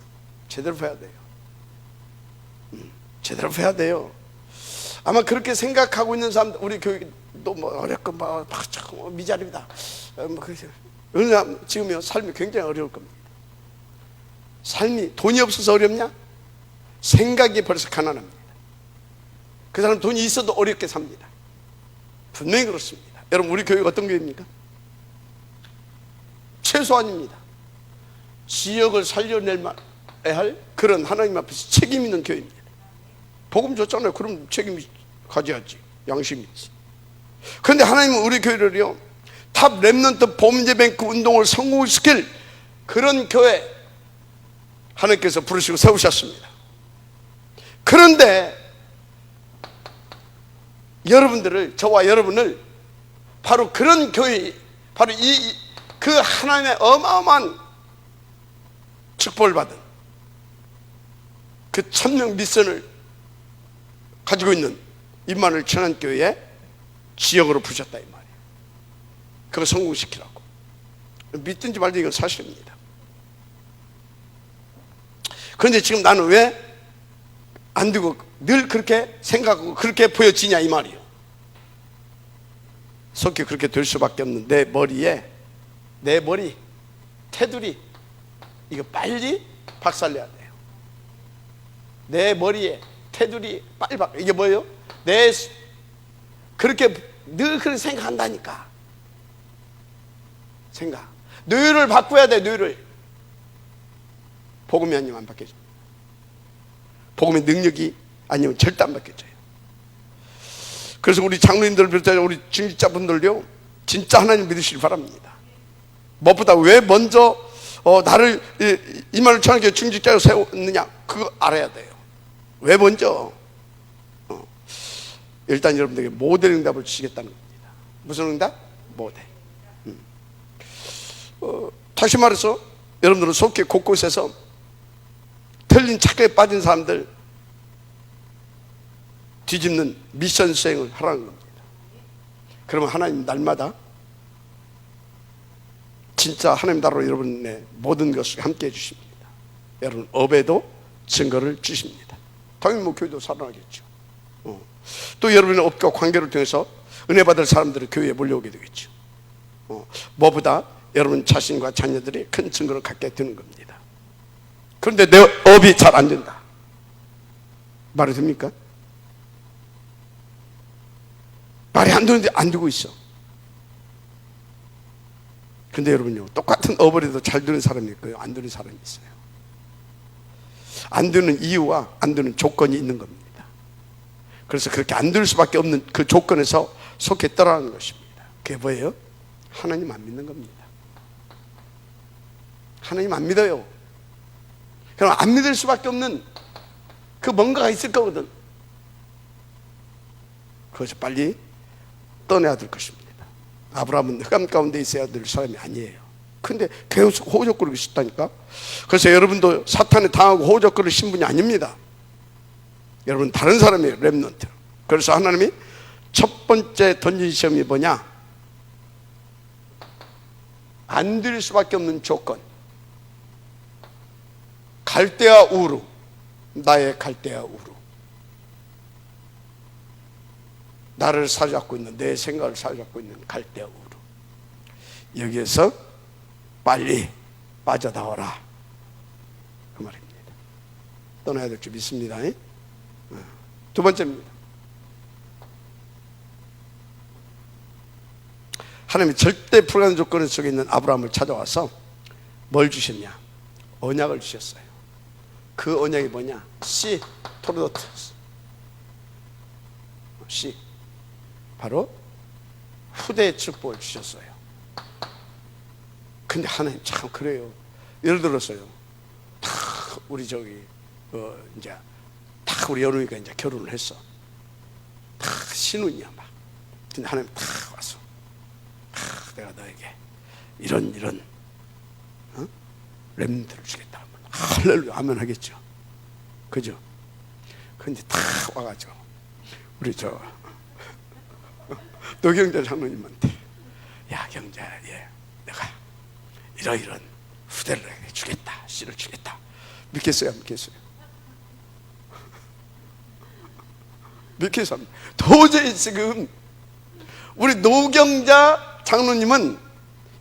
제대로 해야 돼요. 제대로 해야 돼요. 아마 그렇게 생각하고 있는 사람들, 우리 교육도 뭐 어렵고 막 미자립이다. 그래서 지금요 삶이 굉장히 어려울 겁니다. 삶이 돈이 없어서 어렵냐? 생각이 벌써 가난합니다. 그 사람 돈이 있어도 어렵게 삽니다. 분명히 그렇습니다. 여러분, 우리 교회가 어떤 교회입니까? 최소한입니다. 지역을 살려내야 할 그런 하나님 앞에서 책임 있는 교회입니다. 복음 줬잖아요. 그럼 책임 가져야지. 양심이 있지. 그런데 하나님은 우리 교회를요, 탑 렘넌트 범죄뱅크 운동을 성공시킬 그런 교회 하나님께서 부르시고 세우셨습니다. 그런데 여러분들을, 저와 여러분을 바로 그런 교회, 바로 그 하나님의 어마어마한 축복을 받은 그 천명 미션을 가지고 있는 임마누엘 천안교회의 지역으로 부르셨다 이 말이에요. 그거 성공시키라고. 믿든지 말든지 이건 사실입니다. 그런데 지금 나는 왜 안 되고 늘 그렇게 생각하고 그렇게 보여지냐 이 말이에요. 속히 그렇게 될 수밖에 없는 내 머리에, 내 머리 테두리 이거 빨리 박살내야 돼요. 내 머리에 테두리 빨리 이게 뭐예요? 그렇게 늘 그렇게 생각한다니까. 생각. 뇌를 바꿔야 돼. 뇌를. 복음이 아니면 안 바뀌어져. 복음의 능력이 아니면 절대 안 바뀌어져요. 그래서 우리 장로님들 비롯해 우리 중직자분들요, 진짜 하나님 믿으시길 바랍니다. 무엇보다 왜 먼저 나를 임마누엘 천안교회 중직자로 세웠느냐, 그거 알아야 돼요. 왜 먼저? 일단 여러분들에게 모델 응답을 주시겠다는 겁니다. 무슨 응답? 모델. 다시 말해서 여러분들은 속히 곳곳에서 틀린 착각에 빠진 사람들 뒤집는 미션 수행을 하라는 겁니다. 그러면 하나님 날마다 진짜 하나님 나라로 여러분의 모든 것을 함께 해주십니다. 여러분 업에도 증거를 주십니다. 당연히 뭐 교회도 살아나겠죠. 또 여러분의 업과 관계를 통해서 은혜 받을 사람들이 교회에 몰려오게 되겠죠. 무엇보다 여러분 자신과 자녀들이 큰 증거를 갖게 되는 겁니다. 그런데 내 업이 잘 안 된다. 말이 됩니까? 말이 안 되는데 안 되고 있어. 그런데 여러분요, 똑같은 업을 해도 잘 되는 사람이 있고요, 안 되는 사람이 있어요. 안 되는 이유와 안 되는 조건이 있는 겁니다. 그래서 그렇게 안 될 수밖에 없는 그 조건에서 속해 떠나는 것입니다. 그게 뭐예요? 하나님 안 믿는 겁니다. 하나님 안 믿어요. 그럼 안 믿을 수밖에 없는 그 뭔가가 있을 거거든. 그것이 빨리 떠나야 될 것입니다. 아브라함은 흑암 가운데 있어야 될 사람이 아니에요. 근데 계속 호적거리고 싶다니까. 그래서 여러분도 사탄에 당하고 호적거릴 신분이 아닙니다. 여러분 다른 사람이에요. 렘넌트. 그래서 하나님이 첫 번째 던진 시험이 뭐냐? 안 될 수밖에 없는 조건. 갈대아 우루. 나의 갈대아 우루. 나를 사로잡고 있는, 내 생각을 사로잡고 있는 갈대아 우루. 여기에서 빨리 빠져나와라, 그 말입니다. 떠나야 될 줄 믿습니다. 두 번째입니다. 하나님이 절대 불가능 조건 속에 있는 아브라함을 찾아와서 뭘 주셨냐? 언약을 주셨어요. 그 언약이 뭐냐? 씨, 토르도트 씨, 바로 후대의 축복을 주셨어요. 근데 하나님 참 그래요. 예를 들었어요. 다 우리 이제 다 우리 여름이가 이제 결혼을 했어. 다 신혼이야 막. 근데 하나님 다 와서 내가 너에게 이런 렘들을 주겠다. 할렐루야 아멘 하겠죠. 그죠? 근데 다 와가지고 우리 노경자 장로님한테, 야 경자야, 내가 이런 후대를 주겠다, 씨를 주겠다. 믿겠어요, 안 믿겠어요? 믿겠어요? 도저히 지금 우리 노경자 장로님은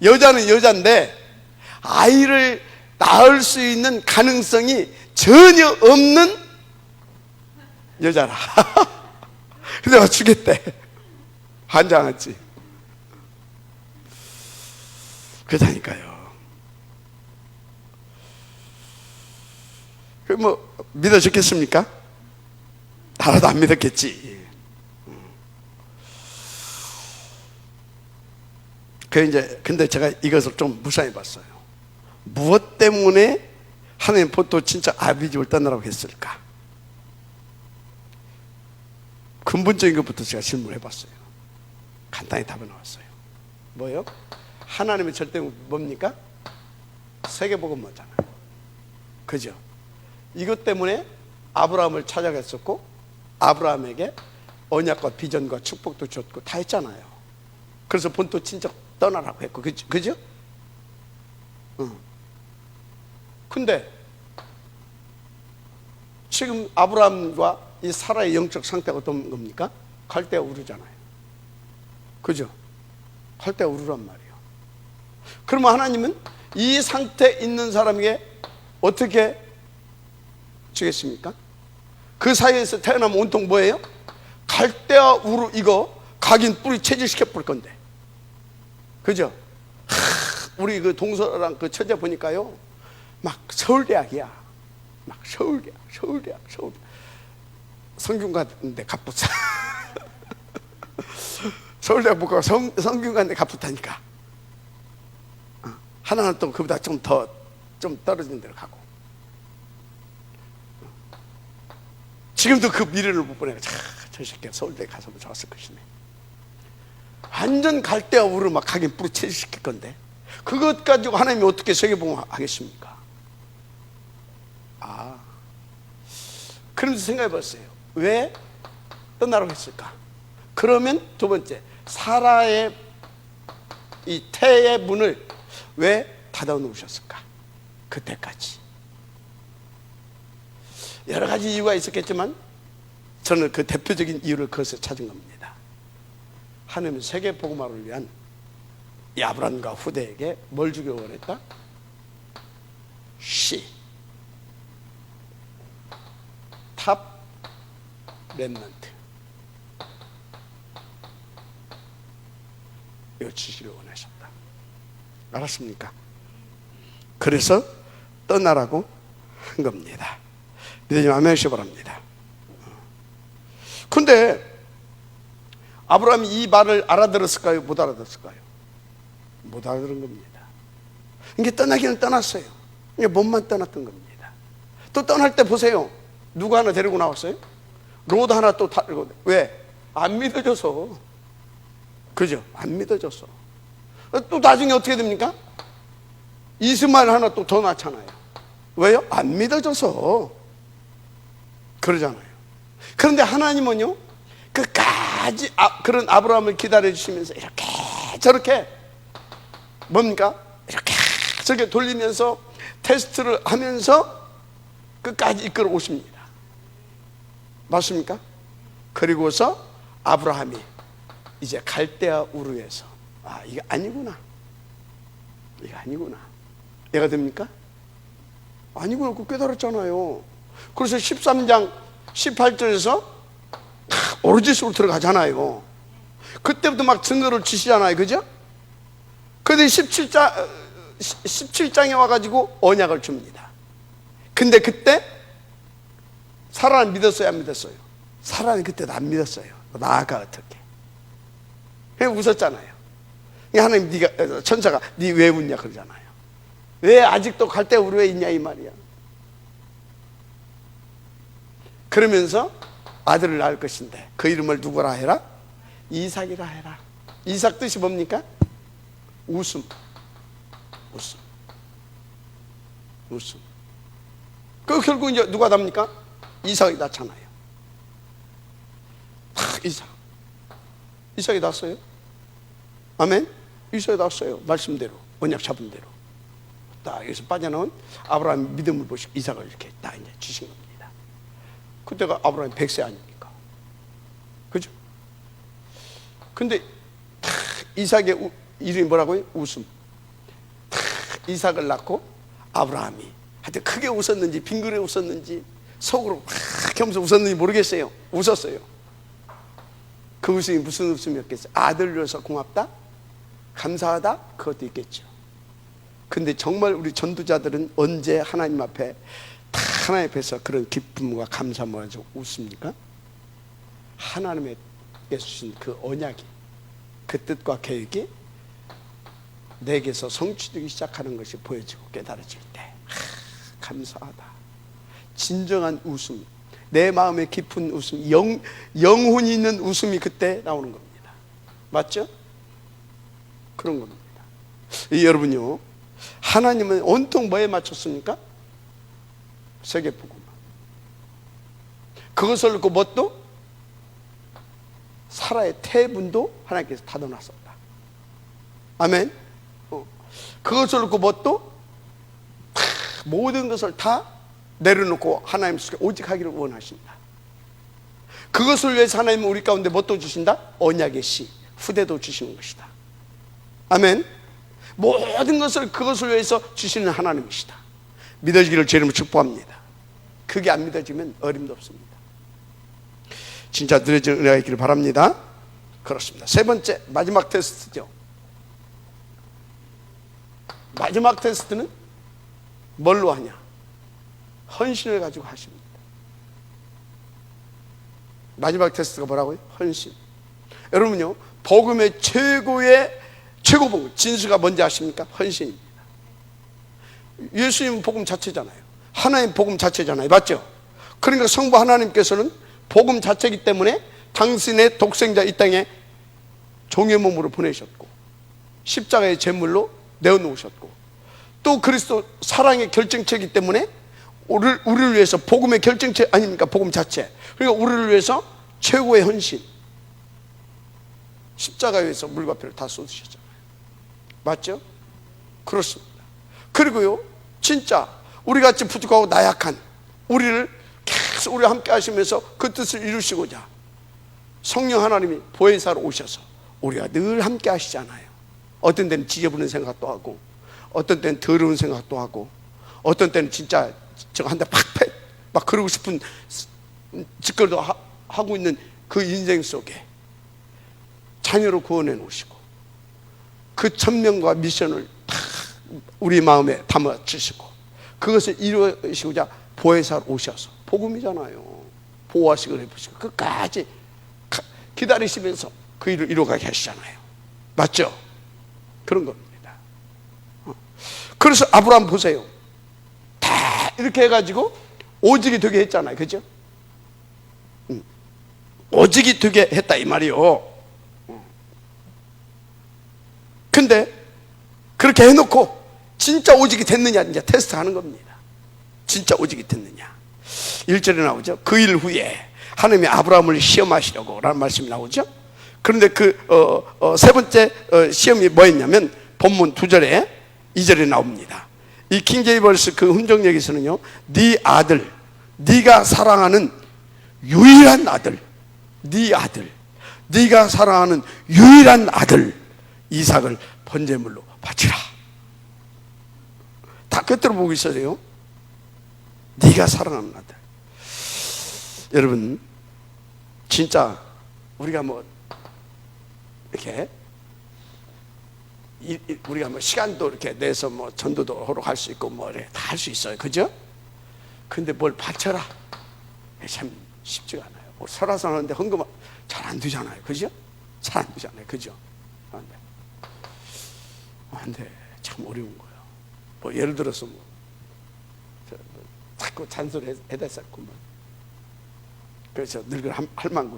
여자는 여자인데 아이를 낳을 수 있는 가능성이 전혀 없는 여자라. 근데 내가 주겠대. 환장하지. 그러니까요. 그 믿어졌겠습니까? 나라도 안 믿었겠지. 근데 제가 이것을 좀 무사히 봤어요. 무엇 때문에 하나님 보통 진짜 아비집을 떠나라고 했을까? 근본적인 것부터 제가 질문을 해봤어요. 간단히 답이 나왔어요. 뭐요? 하나님의 절대 뭡니까? 세계복음화잖아요. 그죠? 이것 때문에 아브라함을 찾아갔었고 아브라함에게 언약과 비전과 축복도 줬고 다 했잖아요. 그래서 본토 친척 떠나라고 했고, 그죠? 근데 지금 아브라함과 이 사라의 영적 상태가 어떤 겁니까? 갈대아 우르잖아요. 그죠? 갈대아 우르란 말이에요. 그러면 하나님은 이 상태에 있는 사람에게 어떻게 주겠습니까? 그 사이에서 태어나면 온통 뭐예요? 갈대아 우르 이거 각인 뿌리 체질시켜 볼 건데. 그죠? 우리 그 동서랑 그 처제 보니까요, 막 서울대학이야. 막 서울대학. 성균 갔는데 갑부사. 서울대학 못 가고 성균 갔는데 갑부타니까. 하나는 또 그보다 좀 떨어진 데로 가고. 지금도 그 미래를 못 보내고, 저 새끼가 서울대 가서 좋았을 것이네. 완전 갈대아 우르 막 가긴 뿌리 체질시킬 건데, 그것 가지고 하나님이 어떻게 세계복음 하겠습니까? 그러면서 생각해 봤어요. 왜 떠나라고 했을까? 그러면 두 번째, 사라의 이 태의 문을 왜 닫아 놓으셨을까? 그때까지. 여러 가지 이유가 있었겠지만 저는 그 대표적인 이유를 그것에 찾은 겁니다. 하나님은 세계복음화를 위한 이 아브라함과 후대에게 뭘 주기를 원했다? 탑 렘넌트, 이거 주시기를 원하셨다. 알았습니까? 그래서 떠나라고 한 겁니다. 믿으시면 아멘 하시기 바랍니다. 근데 아브라함이 이 말을 알아들었을까요? 못 알아들었을까요? 못 알아들은 겁니다. 이게 떠나기는 떠났어요. 이게 몸만 떠났던 겁니다. 또 떠날 때 보세요. 누구 하나 데리고 나왔어요? 로드 하나 또 타고. 왜? 안 믿어져서. 그죠? 안 믿어져서. 또 나중에 어떻게 됩니까? 이스마엘 하나 또 더 낳잖아요. 왜요? 안 믿어져서. 그러잖아요. 그런데 하나님은요, 끝까지 그런 아브라함을 기다려주시면서 이렇게 저렇게 뭡니까? 이렇게 저렇게 돌리면서 테스트를 하면서 끝까지 이끌어 오십니다. 맞습니까? 그리고서 아브라함이 이제 갈대아 우르에서 이게 아니구나, 이게 아니구나, 얘가 됩니까? 아니구나. 그 깨달았잖아요. 그래서 13장 18절에서 오로지 속으로 들어가잖아요. 그때부터 막 증거를 주시잖아요. 그죠? 그런데 17장에 와가지고 언약을 줍니다. 근데 그때 사라는 믿었어요, 안 믿었어요? 사라는 그때도 안 믿었어요. 나아가 어떻게? 그냥 웃었잖아요. 하나님, 네가 천사가 네 왜 웃냐 그러잖아요. 왜 아직도 갈대 우리 왜 있냐 이 말이야. 그러면서 아들을 낳을 것인데 그 이름을 누구라 해라? 이삭이라 해라. 이삭 뜻이 뭡니까? 웃음. 웃음. 웃음. 그 결국 이제 누가 답니까? 이삭이 낳잖아요. 이삭이 낳았어요. 아멘. 이삭이 낳았어요. 말씀대로, 언약 잡은 대로. 딱 여기서 빠져나온 아브라함 믿음을 보시고 이삭을 이렇게 딱 이제 주신 겁니다. 그때가 아브라함 100세 아닙니까? 그죠? 근데 이삭의 이름이 뭐라고요? 웃음. 이삭을 낳고 아브라함이 하여튼 크게 웃었는지 빙그레 웃었는지 속으로 막 하면서 웃었는지 모르겠어요. 웃었어요. 그 웃음이 무슨 웃음이었겠어요? 아들 줘서 고맙다? 감사하다? 그것도 있겠죠. 근데 정말 우리 전도자들은 언제 하나님 앞에 다 하나님 앞에서 그런 기쁨과 감사함을 가지고 웃습니까? 하나님의 주신 그 언약이, 그 뜻과 계획이 내게서 성취되기 시작하는 것이 보여지고 깨달아질 때 감사하다. 진정한 웃음, 내 마음에 깊은 웃음, 영혼이 있는 웃음이 그때 나오는 겁니다. 맞죠? 그런 겁니다. 여러분요, 하나님은 온통 뭐에 맞췄습니까? 세계복음. 그것을 놓고 뭣도? 사라의 태분도 하나님께서 닫아놨었다. 아멘. 그것을 놓고 뭣도? 모든 것을 다 내려놓고 하나님 속에 오직 하기를 원하신다. 그것을 위해서 하나님은 우리 가운데 뭣도 주신다? 언약의 씨, 후대도 주시는 것이다. 아멘. 모든 것을 그것을 위해서 주시는 하나님이시다. 믿어지기를 제 이름으로 축복합니다. 그게 안 믿어지면 어림도 없습니다. 진짜 누려진 은혜가 있기를 바랍니다. 그렇습니다. 세 번째, 마지막 테스트죠. 마지막 테스트는 뭘로 하냐? 헌신을 가지고 하십니다. 마지막 테스트가 뭐라고요? 헌신. 여러분요, 복음의 최고봉, 진수가 뭔지 아십니까? 헌신입니다. 예수님은 복음 자체잖아요. 하나님 복음 자체잖아요. 맞죠? 그러니까 성부 하나님께서는 복음 자체이기 때문에 당신의 독생자 이 땅에 종의 몸으로 보내셨고 십자가의 제물로 내어놓으셨고 또 그리스도 사랑의 결정체이기 때문에 우리를 위해서 복음의 결정체 아닙니까? 복음 자체. 그러니까 우리를 위해서 최고의 헌신, 십자가에 위해서 물과 피를 다 쏟으셨잖아요. 맞죠? 그렇습니다. 그리고요, 진짜 우리같이 부족하고 나약한 우리를 계속 우리와 함께 하시면서 그 뜻을 이루시고자 성령 하나님이 보혜사로 오셔서 우리가 늘 함께 하시잖아요. 어떤 때는 지저분한 생각도 하고 어떤 때는 더러운 생각도 하고 어떤 때는 진짜 저거 한 대 팍 막 그러고 싶은 짓거리도 하고 있는 그 인생 속에 자녀로 구원해 놓으시고 그 천명과 미션을 다 우리 마음에 담아 주시고 그것을 이루시고자 보혜사로 오셔서 복음이잖아요. 보호하시고 해보시고 끝까지 기다리시면서 그 일을 이루어가게 하시잖아요. 맞죠? 그런 겁니다. 그래서 아브라함 보세요. 다 이렇게 해가지고 오직이 되게 했잖아요. 그죠? 오직이 되게 했다 이 말이요. 근데 그렇게 해놓고 진짜 오직이 됐느냐 이제 테스트하는 겁니다. 진짜 오직이 됐느냐. 1절에 나오죠. 그 일 후에 하나님이 아브라함을 시험하시려고 라는 말씀이 나오죠. 그런데 그 세 번째 시험이 뭐였냐면 본문 2절에 2절에 나옵니다. 이 킹제이버스 그 훈정역에서는요, 네 아들, 네가 사랑하는 유일한 아들, 네 아들, 네가 사랑하는 유일한 아들 이삭을 번제물로 바치라. 다 꿰뚫어 보고 있어요. 네가 사랑하는 아들. 여러분, 진짜 우리가 뭐 이렇게 우리가 뭐 시간도 이렇게 내서 뭐 전도도 하러 갈 수 있고 뭐 다 할 수 있어요, 그죠? 근데 뭘 바쳐라, 참 쉽지가 않아요. 뭐 설화서 하는데 헌금 잘 안 되잖아요, 그죠? 잘 안 되잖아요, 그죠? 근데 참 어려운 거예요. 뭐 예를 들어서 뭐 자꾸 잔소리 해댔었고 뭐 그래서 늙은 할망구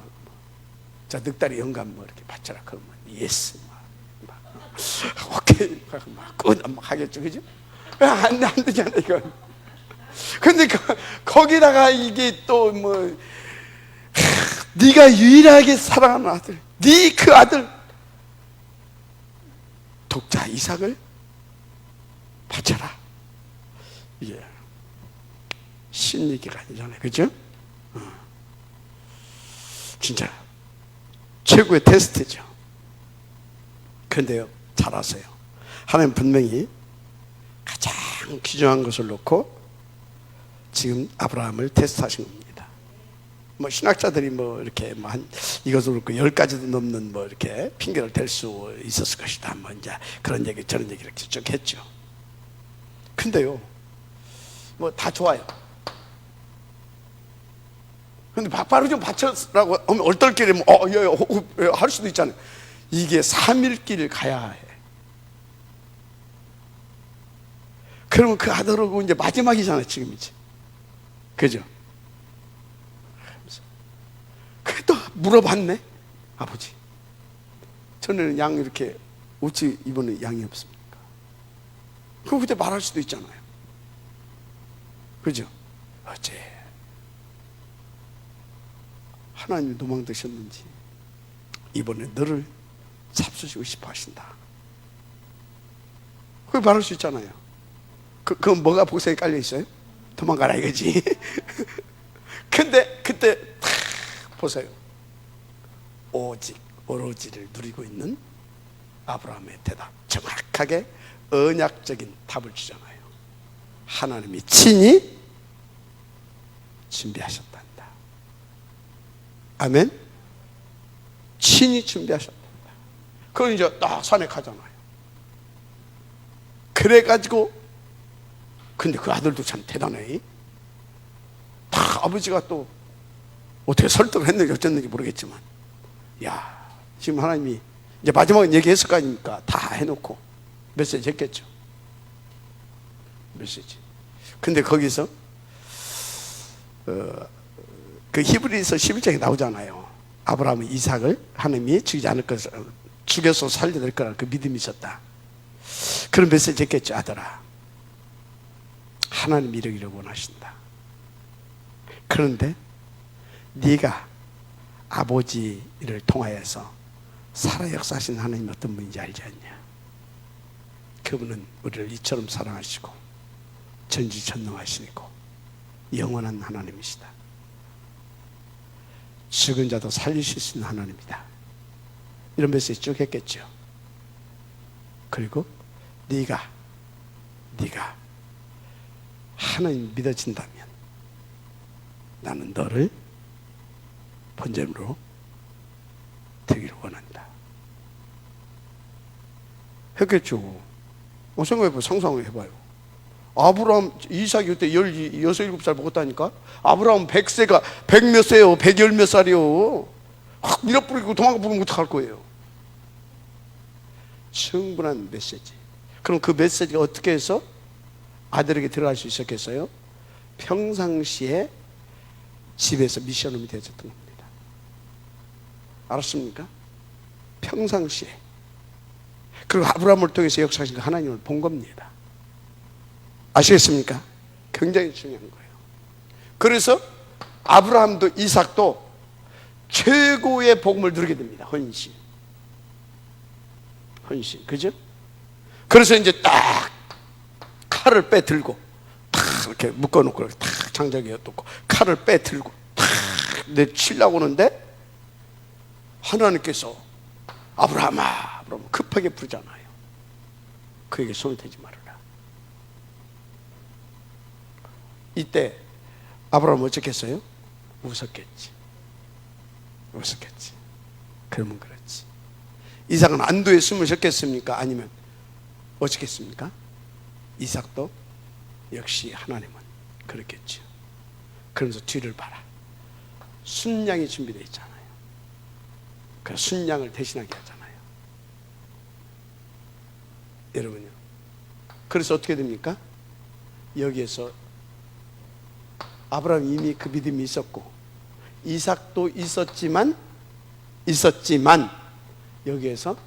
자 넉다리 영감 뭐 이렇게 바쳐라 그러면 예스 막 오케이 막 하겠죠, 그죠? 안 되잖아요, 이건. 근데 거기다가 이게 또 뭐 네가 유일하게 사랑하는 아들, 네 그 아들 독자 이삭을 바쳐라. 이게 신리기가 아니잖아요, 그죠? 진짜 최고의 테스트죠. 그런데요, 잘 아세요. 하나님 분명히 가장 귀중한 것을 놓고 지금 아브라함을 테스트하신 겁니다. 뭐 신학자들이 뭐 이렇게 뭐 한 이것을 그렇고 10가지도 넘는 뭐 이렇게 핑계를 댈 수 있었을 것이다. 뭐 이제 그런 얘기 저런 얘기 이렇게 쭉 했죠. 근데요, 뭐 다 좋아요. 근데 바로 좀 바쳐라고 하면 얼떨결에 뭐 할 수도 있잖아요. 이게 3일 길을 가야 해. 그러면 그 아들하고 이제 마지막이잖아요, 지금이지. 그죠? 그래도 물어봤네, 아버지. 전에는 양 이렇게 어찌 이번에 양이 없습니까? 그럼 그때 말할 수도 있잖아요. 그죠? 어째 하나님이 도망드셨는지 이번에 너를 잡수시고 싶어 하신다. 그걸 말할 수 있잖아요. 그건 뭐가 복생에 깔려 있어요? 도망가라 이거지. 근데 그때 탁 보세요. 오직 오로지를 누리고 있는 아브라함의 대답, 정확하게 언약적인 답을 주잖아요. 하나님이 친히 준비하셨단다. 아멘. 친히 준비하셨단다. 그건 이제 딱 산에 가잖아요. 그래가지고 근데 그 아들도 참 대단해. 다 아버지가 또 어떻게 설득을 했는지 어쨌는지 모르겠지만, 야, 지금 하나님이 이제 마지막에 얘기했을 거 아닙니까? 다 해놓고 메시지 했겠죠. 메시지. 근데 거기서 그 히브리서 11장에 나오잖아요. 아브라함은 이삭을 하나님이 죽이지 않을 것을, 죽여서 살려낼 거라는 그 믿음이 있었다. 그런 메시지 했겠죠. 아들아, 하나님이 이러기를 원하신다. 그런데 네가 아버지를 통하여서 살아 역사하신 하나님이 어떤 분인지 알지 않냐? 그분은 우리를 이처럼 사랑하시고 전지전능하시고 영원한 하나님이시다. 죽은 자도 살리실 수 있는 하나님이다. 이런 메시지 쭉 했겠죠. 그리고 네가 하나님 믿어진다면 나는 너를 번제물로 드리기를 원한다. 했겠죠. 생각해봐요. 상상해봐요. 아브라함, 이삭이 그때 16, 17살 먹었다니까? 아브라함 100세가, 100 몇 세요? 110 몇 살이요? 확 밀어뿌리고 도망가 부르면 어떡할 거예요? 충분한 메시지. 그럼 그 메시지가 어떻게 해서 아들에게 들어갈 수 있었겠어요? 평상시에 집에서 미션홈이 되어졌던 겁니다. 알았습니까? 평상시에. 그리고 아브라함을 통해서 역사하신 하나님을 본 겁니다. 아시겠습니까? 굉장히 중요한 거예요. 그래서 아브라함도 이삭도 최고의 복음을 누리게 됩니다. 헌신. 그죠? 그래서 이제 딱 칼을 빼들고 탁 이렇게 묶어놓고 탁 장작에 놓고 칼을 빼들고 탁 내치려고 하는데 하나님께서 아브라함아, 그러면 급하게 부르잖아요. 그에게 손을 대지 말아라. 이때 아브라함은 어쩌겠어요? 웃었겠지. 웃었겠지. 그러면 그렇지. 이삭은 안도에 숨을 쉬었겠습니까? 아니면 어쩌겠습니까? 이삭도 역시 하나님은 그렇겠죠. 그러면서 뒤를 봐라. 순양이 준비되어 있잖아요. 그 순양을 대신하게 하잖아요. 여러분요. 그래서 어떻게 됩니까? 여기에서 아브라함이 이미 그 믿음이 있었고 이삭도 있었지만 여기에서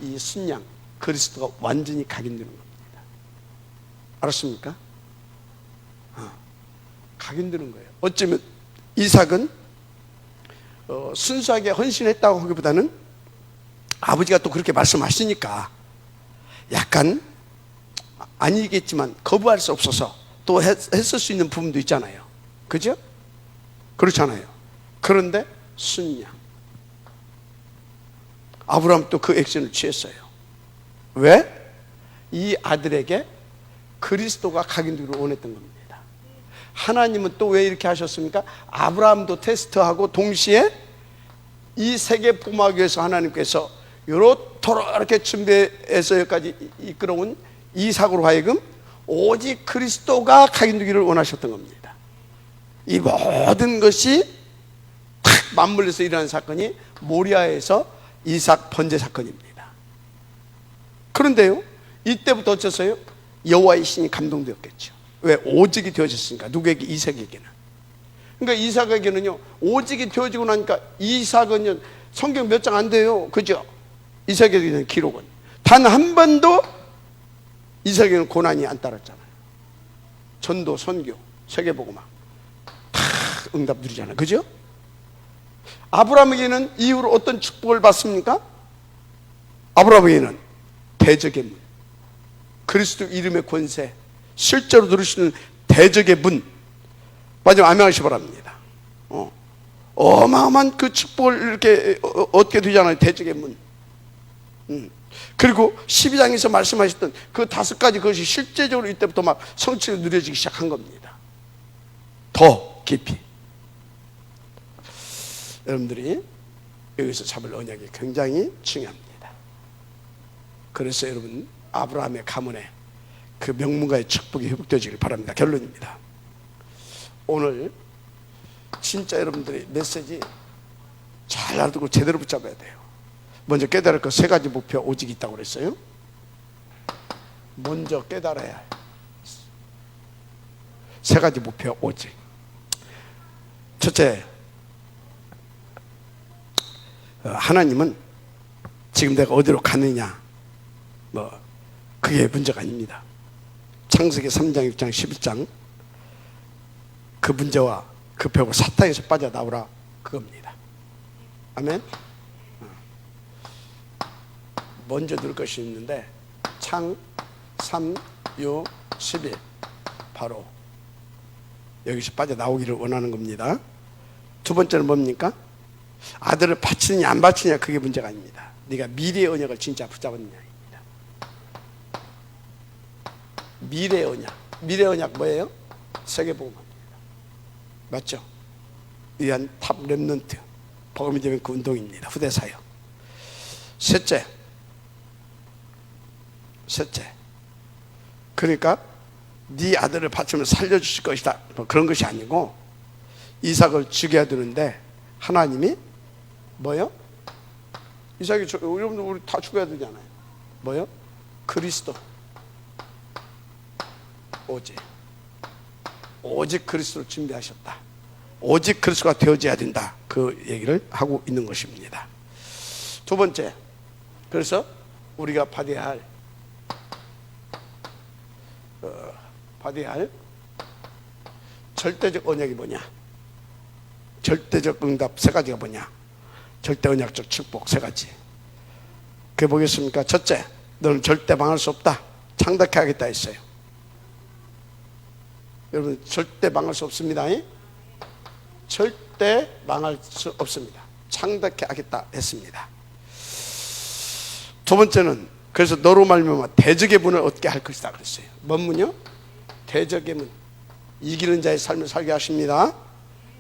이 순양 그리스도가 완전히 각인되는 겁니다. 알았습니까? 각인되는 거예요. 어쩌면 이삭은 순수하게 헌신했다고 하기보다는 아버지가 또 그렇게 말씀하시니까 약간 아니겠지만 거부할 수 없어서 또 했을 수 있는 부분도 있잖아요. 그죠? 그렇잖아요. 그런데 순양 아브라함 또 그 액션을 취했어요. 왜? 이 아들에게 그리스도가 각인되기를 원했던 겁니다. 하나님은 또 왜 이렇게 하셨습니까? 아브라함도 테스트하고 동시에 이 세계 복음하기 위해서 하나님께서 이렇게 준비해서 여기까지 이끌어온 이삭으로 하여금 오직 그리스도가 각인되기를 원하셨던 겁니다. 이 모든 것이 탁 맞물려서 일어난 사건이 모리아에서 이삭 번제 사건입니다. 그런데요, 이때부터 어째서요? 여호와의 신이 감동되었겠죠. 왜? 오직이 되어졌으니까. 누구에게? 이삭에게는. 그러니까 이삭에게는요, 오직이 되어지고 나니까 이삭은 성경 몇 장 안 돼요. 그죠? 이삭에게는 기록은 단 한 번도 이삭에게는 고난이 안 따랐잖아요. 전도, 선교, 세계복음화 다 응답 누리잖아요. 그죠? 아브라함에게는 이후로 어떤 축복을 받습니까? 아브라함에게는 대적의 문, 그리스도 이름의 권세, 실제로 들으시는 대적의 문. 마지막 아멘하시 바랍니다. 어마어마한 그 축복을 이렇게 얻게 되잖아요. 대적의 문. 그리고 12장에서 말씀하셨던 그 5가지 것이 실제적으로 이때부터 막 성취가 누려지기 시작한 겁니다. 더 깊이. 여러분들이 여기서 잡을 언약이 굉장히 중요합니다. 그래서 여러분 아브라함의 가문에 그 명문가의 축복이 회복되어지길 바랍니다. 결론입니다. 오늘 진짜 여러분들이 메시지 잘 알아두고 제대로 붙잡아야 돼요. 먼저 깨달을 것 3가지 목표 오직 있다고 그랬어요. 먼저 깨달아야 할 3가지 목표 오직. 첫째, 하나님은 지금 내가 어디로 가느냐 그게 문제가 아닙니다. 창세기 3장 6장 11장 그 문제와 그 벽을 사탄에서 빠져나오라 그겁니다. 아멘. 먼저 들을 것이 있는데 창 3, 6, 11 바로 여기서 빠져나오기를 원하는 겁니다. 두 번째는 뭡니까? 아들을 바치느냐 안 바치느냐 그게 문제가 아닙니다. 네가 미래의 언약을 진짜 붙잡았느냐입니다. 미래의 언약. 미래의 언약 뭐예요? 세계복음입니다. 맞죠? 위한 탑 렘넌트 복음이 되면 그 운동입니다. 후대사역. 셋째, 그러니까 네 아들을 바치면 살려주실 것이다 그런 것이 아니고 이삭을 죽여야 되는데 하나님이 뭐요? 이삭이 여러분들 우리 다 죽여야 되잖아요. 뭐요? 그리스도. 오직 그리스도를 준비하셨다. 오직 그리스도가 되어져야 된다. 그 얘기를 하고 있는 것입니다. 두 번째, 그래서 우리가 받아야 할 절대적 언약이 뭐냐? 절대적 응답 3가지가 뭐냐? 절대 언약적 축복 3가지. 그게 뭐겠습니까? 첫째, 너는 절대 망할 수 없다. 창답케 하겠다 했어요. 여러분 절대 망할 수 없습니다. 절대 망할 수 없습니다. 창답케 하겠다 했습니다. 두 번째는 그래서 너로 말미암아 대적의 문을 얻게 할 것이다 그랬어요. 뭔 문이요? 대적의 문. 이기는 자의 삶을 살게 하십니다.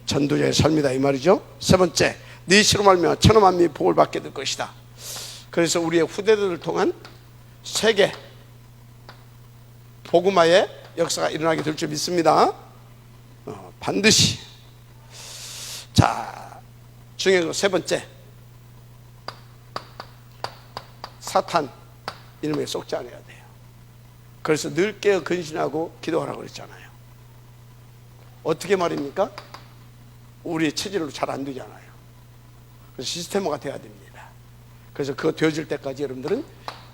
전도자의 삶이다 이 말이죠. 세 번째, 네 시로 말미암아 천하 만민이 복을 받게 될 것이다. 그래서 우리의 후대들을 통한 세계 복음화의 역사가 일어나게 될 줄 믿습니다. 반드시. 자, 중요한 거 세 번째, 사탄 이름에 속지 않아야 돼요. 그래서 늘 깨어 근신하고 기도하라고 그랬잖아요. 어떻게 말입니까? 우리의 체질로 잘 안 되잖아요. 그래서 시스템화가 돼야 됩니다. 그래서 그거 되어질 때까지 여러분들은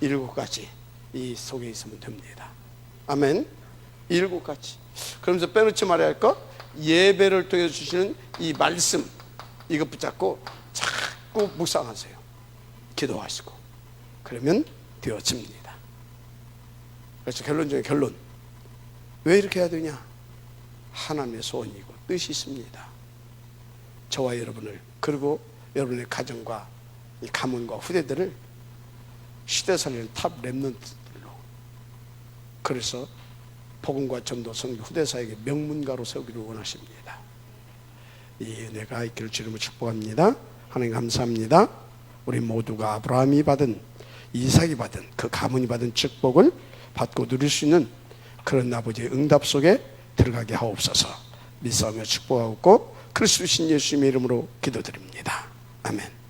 7가지 이 속에 있으면 됩니다. 아멘. 7가지. 그러면서 빼놓지 말아야 할 거, 예배를 통해 주시는 이 말씀, 이거 붙잡고 자꾸 묵상하세요. 기도하시고. 그러면 되어집니다. 그래서 결론 중에 결론. 왜 이렇게 해야 되냐? 하나님의 소원이고 뜻이 있습니다. 저와 여러분을, 그리고 여러분의 가정과 이 가문과 후대들을 시대 살리는 탑 렘넌트들로, 그래서 복음과 전도 선교 후대사에게 명문가로 세우기를 원하십니다. 이 은혜가 있기를 주님으로 축복합니다. 하나님 감사합니다. 우리 모두가 아브라함이 받은, 이삭이 받은, 그 가문이 받은 축복을 받고 누릴 수 있는 그런 아버지의 응답 속에 들어가게 하옵소서. 믿사오며 축복하고 그리스도 신 예수님의 이름으로 기도드립니다. 아멘.